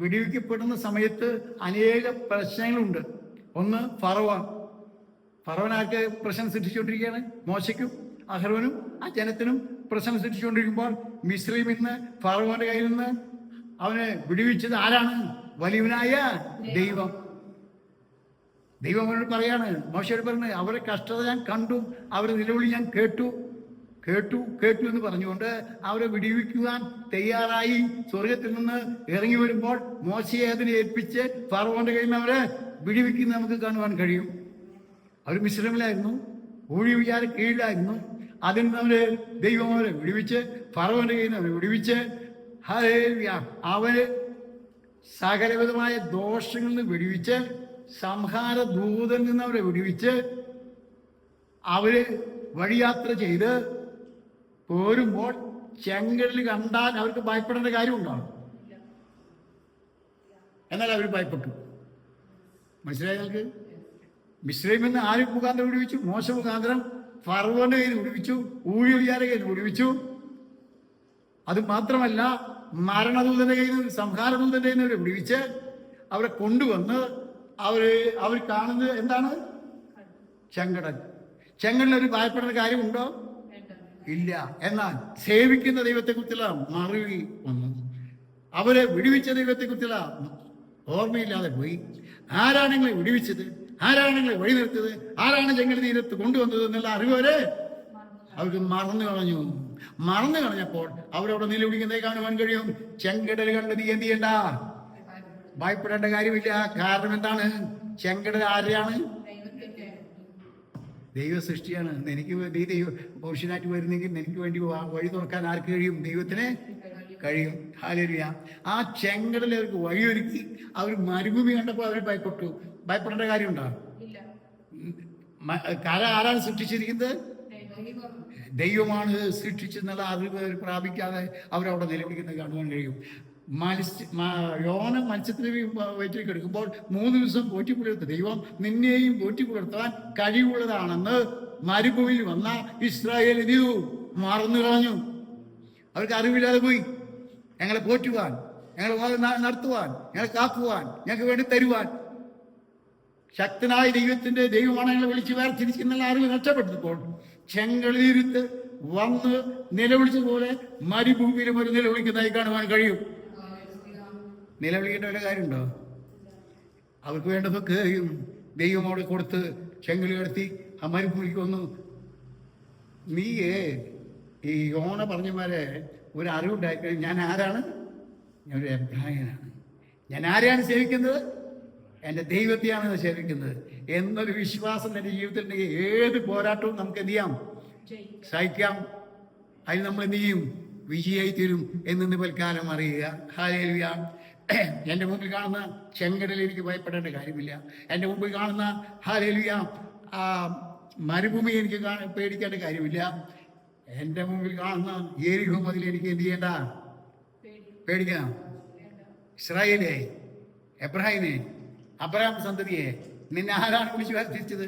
വിടുവിക്കപ്പെടുന്ന സമയത്ത് അനേക പ്രശ്നങ്ങളുണ്ട്. ഒന്ന് ഫറവനാർക്ക് പ്രശ്നം സൃഷ്ടിച്ചുകൊണ്ടിരിക്കുകയാണ്. മോശയ്ക്കും അഹരോനും ആ ജനത്തിനും പ്രശ്നം സൃഷ്ടിച്ചുകൊണ്ടിരിക്കുമ്പോൾ മിസ്രൈമിൽ നിന്ന്, ഫറവോന്റെ കയ്യിൽ നിന്ന് അവനെ വിടുവിച്ചത് ആരാണ്? വലിയവനായ ദൈവം. ദൈവം അവനോട് പറയാണ്, മോശയോട് പറഞ്ഞ്, അവരുടെ കഷ്ടത ഞാൻ കണ്ടു, അവരുടെ നിലവിളി ഞാൻ കേട്ടു എന്ന് പറഞ്ഞുകൊണ്ട് അവരെ വിടുവിക്കുവാൻ തയ്യാറായി സ്വർഗത്തിൽ നിന്ന് ഇറങ്ങി വരുമ്പോൾ മോശയെ അതിനെ ഏൽപ്പിച്ച് ഫറവോന്റെ കയ്യിൽ നിന്ന് അവരെ വിടുവിക്കുന്ന നമുക്ക് കാണുവാൻ കഴിയും. അവർ മിസ്രൈമിലായിരുന്നു, ഊഴി വിചാര കീഴിലായിരുന്നു. അതിൽ നിന്ന് അവര് ദൈവം അവരെ വിടുവിച്ച്, ഫറവോന്റെ കയ്യിൽ നിന്ന് അവരെ വിടുവിച്ച്, അവര് സകലവിധമായ ദോഷങ്ങളിൽ നിന്ന് വിടുവിച്ച്, സംഹാര ദൂതനിൽ നിന്ന് അവരെ വിടുവിച്ച്, അവര് വഴിയാത്ര ചെയ്ത് പോരുമ്പോൾ ചെങ്കടൽ കണ്ടാൽ അവർക്ക് ഭയപ്പെടേണ്ട കാര്യമുണ്ടാവും. എന്നാൽ അവർ ഭയപ്പെട്ടു. മനസ്സിലായി നിങ്ങൾക്ക്? മിസ്രൈമിൽ നിന്ന് ആര് മുഖാന്തരം വിടുവിച്ചു? മോശ മുഖാന്തരം ഫറവോന്റെ കയ്യിൽ വിടുവിച്ചു, ഊഴിയാരുടെ കയ്യിൽ വിടുവിച്ചു. അത് മാത്രമല്ല, മരണദൂതന്റെ കയ്യിൽ നിന്ന്, സംഹാരദൂതന്റെ കയ്യിൽ നിന്ന് വിടുവിച്ച് അവരെ കൊണ്ടുവന്ന് അവർ കാണുന്നത് എന്താണ്? ചെങ്കടൽ. ചെങ്കടലൊരു ഭയപ്പെടേണ്ട കാര്യമുണ്ടോ? ഇല്ല. എന്നാൽ സേവിക്കുന്ന ദൈവത്തെക്കുറിച്ചുള്ള മറിവ് വന്നു. അവരെ വിടുവിച്ച ദൈവത്തെക്കുറിച്ചുള്ള ഓർമ്മയില്ലാതെ പോയി. ആരാണ് നിങ്ങളെ വിടുവിച്ചത്? ആരാണ് നിങ്ങളെ വഴി നിർത്തത്? ആരാണ് ചെങ്കടൽ തീരത്ത് കൊണ്ടുവന്നത് എന്നുള്ള അറിവ് അവർക്ക് മറന്നു കളഞ്ഞപ്പോൾ അവരവിടെ നിലവിളിക്കുന്നതായി കാണുവാൻ കഴിയും. ചെങ്കടൽ കണ്ട് നീ എന്ത് ചെയ്യണ്ട? ഭയപ്പെടേണ്ട കാര്യമില്ല. കാരണം എന്താണ്? ചെങ്കടൽ ആരെയാണ്? ദൈവ സൃഷ്ടിയാണ്. എനിക്ക് നീ ദൈവ മനുഷ്യനായിട്ട് വരുന്നെങ്കിൽ എനിക്ക് വേണ്ടി വഴി തുറക്കാൻ ആർക്ക് കഴിയും? ദൈവത്തിന് കഴിയും. ഹല്ലേലൂയ. ആ ചെങ്കടൽ അവർക്ക് വഴിയൊരുക്കി. അവർ മരുഭൂമി കണ്ടപ്പോൾ അവർ ഭയപ്പെടേണ്ട കാര്യമുണ്ടോ? കര ആരാണ് സൃഷ്ടിച്ചിരിക്കുന്നത്? ദൈവമാണ് സൃഷ്ടിച്ചെന്നുള്ള അറിവ് പ്രാപിക്കാതെ അവരവിടെ നിലവിളിക്കുന്നത് കാണുവാൻ കഴിയും. യോന മത്സ്യത്തിന് വയറ്റിൽ കിടക്കുമ്പോൾ 3 ദിവസം പോറ്റി പുലർത്ത ദൈവം നിന്നെയും പോറ്റി പുലർത്താൻ കഴിവുള്ളതാണെന്ന് മരുഭൂമിയിൽ വന്ന ഇസ്രായേൽ മറന്നു കളഞ്ഞു. അവർക്ക് അറിവില്ലാതെ പോയി. ഞങ്ങളെ പോറ്റുവാൻ, ഞങ്ങളെ നടത്തുവാൻ, ഞങ്ങളെ കാക്കുവാൻ, ഞങ്ങൾക്ക് വേണ്ടി തരുവാൻ ശക്തനായ ദൈവമാണ് ഞങ്ങളെ വിളിച്ച് വേർതിരിച്ചെന്നുള്ള അറിവ് നഷ്ടപ്പെട്ടപ്പോൾ ചെങ്കടലിരുത്ത് വന്ന് നിലവിളിച്ചതുപോലെ മരുഭൂമിയിലും ഒരു നിലവിളിക്കുന്നതായി കാണുവാൻ കഴിയും. നിലവിളിക്കേണ്ട വല്ല കാര്യമുണ്ടോ? അവർക്ക് വേണ്ടതൊക്കെ ദൈവം അവിടെ കൊടുത്ത് ചെങ്കൽ കിടത്തി ആ മരുഭൂമിക്ക് വന്നു. നീയേ ഈ യോന പറഞ്ഞമാരെ ഒരു അറിവുണ്ടായിക്കഴിഞ്ഞാൽ ഞാൻ ആരാണ്? ഞാൻ ഒരു എബ്രായനാണ്. ഞാൻ ആരെയാണ് സേവിക്കുന്നത്? എൻ്റെ ദൈവത്തെയാണ് സേവിക്കുന്നത് എന്നൊരു വിശ്വാസം എൻ്റെ ജീവിതത്തിൽ ഉണ്ടെങ്കിൽ ഏത് പോരാട്ടവും നമുക്ക് എന്ത് ചെയ്യാം? സഹിക്കാം. അതിന് നമ്മൾ എന്ത് ചെയ്യും? വിജയായി തീരും എന്ന് പൽക്കാലം അറിയുക. ഹല്ലേലൂയ. എൻ്റെ മുമ്പിൽ കാണുന്ന ചെങ്കടൽ എനിക്ക് ഭയപ്പെടേണ്ട കാര്യമില്ല. എൻ്റെ മുമ്പിൽ കാണുന്ന ഹല്ലേലൂയ മരുഭൂമി എനിക്ക് പേടിക്കേണ്ട കാര്യമില്ല. എൻ്റെ മുമ്പിൽ കാണുന്ന യെരിഹോ മതിൽ എനിക്ക് എന്ത് ചെയ്യേണ്ട? പേടിക്കണം. ഇസ്രായേലേ, എബ്രാഹിമേ, അബ്രഹാം സന്തതിയെ നിന്നെ ആരാണ് വിളിച്ചു വരുത്തിച്ചത്?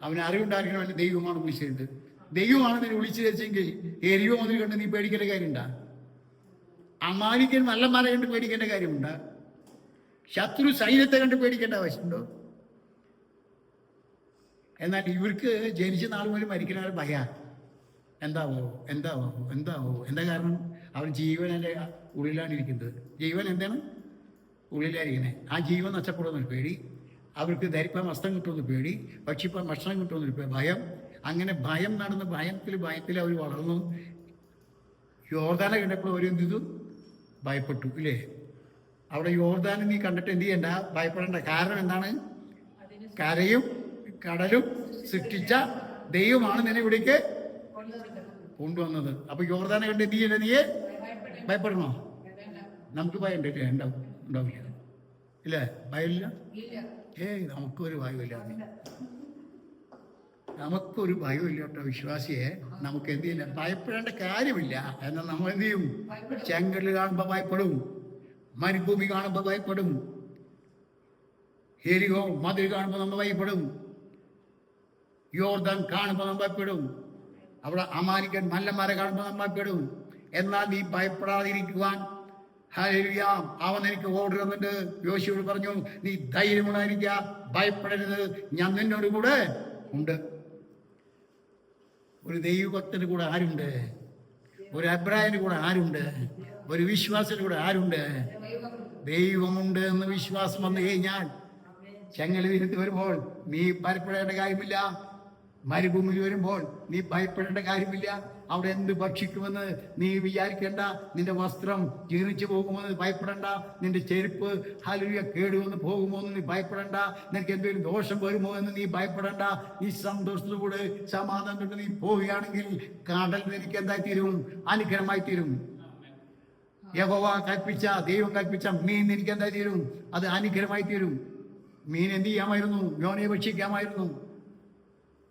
അവന് അറിവുണ്ടായിരിക്കണമല്ലോ ദൈവമാണ് വിളിച്ചത്. ദൈവമാണ് നിന്നെ വിളിച്ചു വെച്ചെങ്കിൽ എരിയോ മതിൽ കണ്ട് നീ പേടിക്കേണ്ട കാര്യമുണ്ടാ? അമാനിക്കൻ മല്ലന്മാരെ കണ്ട് പേടിക്കേണ്ട കാര്യമുണ്ടാ? ശത്രു സൈന്യത്തെ കണ്ട് പേടിക്കേണ്ട ആവശ്യമുണ്ടോ? എന്നാൽ ഇവർക്ക് ജനിച്ച നാൾ മുതൽ മരിക്കുന്നവരെ ഭയ. എന്താവോ എന്താവോ എന്താവോ? എന്താ കാരണം? അവർ ജീവൻ എൻ്റെ ഉള്ളിലാണ് ഇരിക്കുന്നത്. ജീവൻ എന്താണ്? ഉള്ളിലായിരിക്കുന്നത്. ആ ജീവൻ നഷ്ടപ്പെടുന്നൊരു പേടി, അവർക്ക് ധരിപ്പാൻ വസ്ത്രം കിട്ടുമെന്ന് പേടി, ഭക്ഷിപ്പാൻ ഭക്ഷണം കിട്ടുമെന്നൊരു ഭയം. അങ്ങനെ ഭയം നടന്ന് ഭയത്തിൽ അവർ വളർന്നു. യോർദാനെ കണ്ടപ്പോൾ അവരെന്ത് ചെയ്തു? ഭയപ്പെട്ടു. ഇല്ലേ? അവിടെ യോർദാനെ നീ കണ്ടിട്ട് എന്ത് ചെയ്യണ്ട? ഭയപ്പെടേണ്ട. കാരണം എന്താണ്? കരയും കടലും സൃഷ്ടിച്ച ദൈവമാണ് നിന്നെ ഇവിടേക്ക് കൊണ്ടുവന്നത്. അപ്പൊ യോർദാനെ കണ്ട് എന്ത് ചെയ്യണ്ട? നീയെ ഭയപ്പെടണോ? നമുക്ക് ഭയം ഉണ്ടല്ലേ? ഉണ്ടാവില്ല. ഇല്ലേ? ഭയമില്ല. നമുക്കൊരു ഭയമില്ല. നമുക്കൊരു ഭയമില്ല കേട്ടോ വിശ്വാസിയെ. നമുക്ക് എന്ത് ചെയ്യില്ല? ഭയപ്പെടേണ്ട കാര്യമില്ല. എന്നാൽ നമ്മൾ എന്ത് ചെയ്യും? ചെങ്കടൽ കാണുമ്പോൾ ഭയപ്പെടും, മരുഭൂമി കാണുമ്പോൾ ഭയപ്പെടും, യെരിഹോ മതിൽ കാണുമ്പോൾ നമ്മൾ ഭയപ്പെടും, യോർദാൻ കാണുമ്പോൾ നമ്മൾ ഭയപ്പെടും, അവിടെ അമാനിക്കൻ മല്ലന്മാരെ കാണുമ്പോൾ നമ്മൾ ഭയപ്പെടും. എന്നാൽ നീ ഭയപ്പെടാതിരിക്കുവാൻ ഹല്ലേലൂയ അവൻ എനിക്ക് ഓർഡർ തന്നിട്ട് യോശുവോട് പറഞ്ഞു, നീ ധൈര്യമുള്ളായിരിക്കുക, ഭയപ്പെടരുത്, ഞാൻ നിന്നോട് കൂടെ ഉണ്ട്. ഒരു ദൈവഭക്തന് കൂടെ ആരുണ്ട്? ഒരു അബ്രാഹിമിന് കൂടെ ആരുണ്ട്? ഒരു വിശ്വാസത്തിന് കൂടെ ആരുണ്ട്? ദൈവമുണ്ട് എന്ന് വിശ്വാസം വന്നു കഴിഞ്ഞാൽ ചെങ്ങൽ വീരത്ത് വരുമ്പോൾ നീ ഭയപ്പെടേണ്ട കാര്യമില്ല. മരുഭൂമിയിൽ വരുമ്പോൾ നീ ഭയപ്പെടേണ്ട കാര്യമില്ല. അവിടെ എന്ത് ഭക്ഷിക്കുമെന്ന് നീ വിചാരിക്കേണ്ട. നിന്റെ വസ്ത്രം ജീർണിച്ചു പോകുമെന്ന് ഭയപ്പെടേണ്ട. നിന്റെ ചെരുപ്പ് ഹല്ലേലൂയ കേടുവന്ന് പോകുമോ എന്ന് നീ ഭയപ്പെടേണ്ട. നിനക്ക് എന്തെങ്കിലും ദോഷം വരുമോ എന്ന് നീ ഭയപ്പെടേണ്ട. നീ സന്തോഷത്തോടെ സമാധാനത്തോടെ നീ പോവുകയാണെങ്കിൽ കടൽ നിനക്ക് എന്തായി തീരും? അനുഗ്രഹമായി തീരും. യഹോവ കൽപ്പിച്ച, ദൈവം കൽപ്പിച്ച മീൻ നിനക്ക് എന്തായി തീരും? അത് അനുഗ്രഹമായി തീരും. മീൻ എന്ത് ചെയ്യാമായിരുന്നു? യോനയെ ഭക്ഷിക്കാമായിരുന്നു.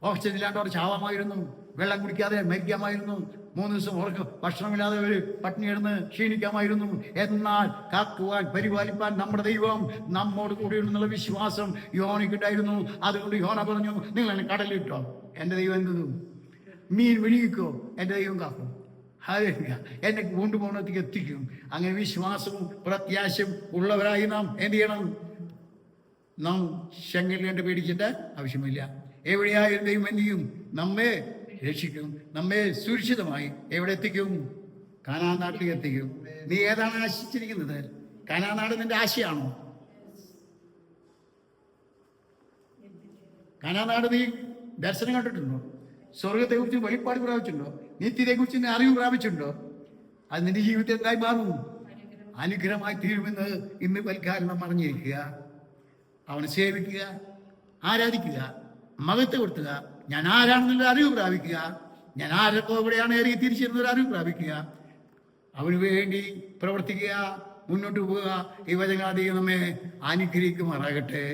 ഓക്സിജൻ ഇല്ലാണ്ട് അവർ ചാവാമായിരുന്നു. വെള്ളം കുടിക്കാതെ മരിക്കാമായിരുന്നു. 3 ദിവസം ഭക്ഷണമില്ലാതെ അവർ പട്ടിണി കിടന്ന് ക്ഷീണിക്കാമായിരുന്നു. എന്നാൽ കാക്കുവാൻ പരിപാലിപ്പാൻ നമ്മുടെ ദൈവം നമ്മോട് കൂടിയുണ്ടെന്നുള്ള വിശ്വാസം യോനയ്ക്കുണ്ടായിരുന്നു. അതുകൊണ്ട് യോന പറഞ്ഞു, നിങ്ങൾ എന്നെ കടലിട്ടോ, എൻ്റെ ദൈവം എന്തു? മീൻ വിഴുങ്ങിക്കോ, എൻ്റെ ദൈവം കാക്കും. ഹല്ലേലൂയ. എന്നെ കൊണ്ടുപോകുന്നതിലേക്ക് എത്തിക്കും. അങ്ങനെ വിശ്വാസവും പ്രത്യാശയും ഉള്ളവരായി നാം എന്ത് ചെയ്യണം? നാം ചെങ്കടൽ പേടിക്കേണ്ട ആവശ്യമില്ല. എവിടെയായാലും ദൈവം എന്ത് ചെയ്യും? നമ്മെ രക്ഷിക്കും. നമ്മെ സുരക്ഷിതമായി എവിടെ എത്തിക്കും? കാനാൻ നാട്ടിലേക്ക് എത്തിക്കും. നീ ഏതാണ് ആശിച്ചിരിക്കുന്നത്? കാനാൻ നാട് നിന്റെ ആശയാണോ? കാനാൻ നാട് നീ ദർശനം കണ്ടിട്ടുണ്ടോ? സ്വർഗത്തെക്കുറിച്ച് വെളിപ്പാട് പ്രാപിച്ചിട്ടുണ്ടോ? നിത്യതയെക്കുറിച്ച് നീ അറിവ് പ്രാപിച്ചിട്ടുണ്ടോ? അത് നിന്റെ ജീവിതത്തിൽ എന്തായി മാറും? അനുഗ്രഹമായി തീരുമെന്ന് ഇന്ന് പൽക്കാലം നാം അറിഞ്ഞിരിക്കുക. അവനെ സേവിക്കുക, ആരാധിക്കുക, മഹത്വപ്പെടുത്തുക. ഞാൻ ആരാണെന്നുള്ള അറിവ് പ്രാപിക്കുക. ഞാൻ ആരൊക്കെ എവിടെയാണ് ഏറി തിരിച്ചിരുന്നൊരു അറിവ് പ്രാപിക്കുക. അവന് വേണ്ടി പ്രവർത്തിക്കുക, മുന്നോട്ട് പോവുക. ഈ വചനങ്ങൾ നമ്മെ അനുഗ്രഹിക്കുമാറാകട്ടെ.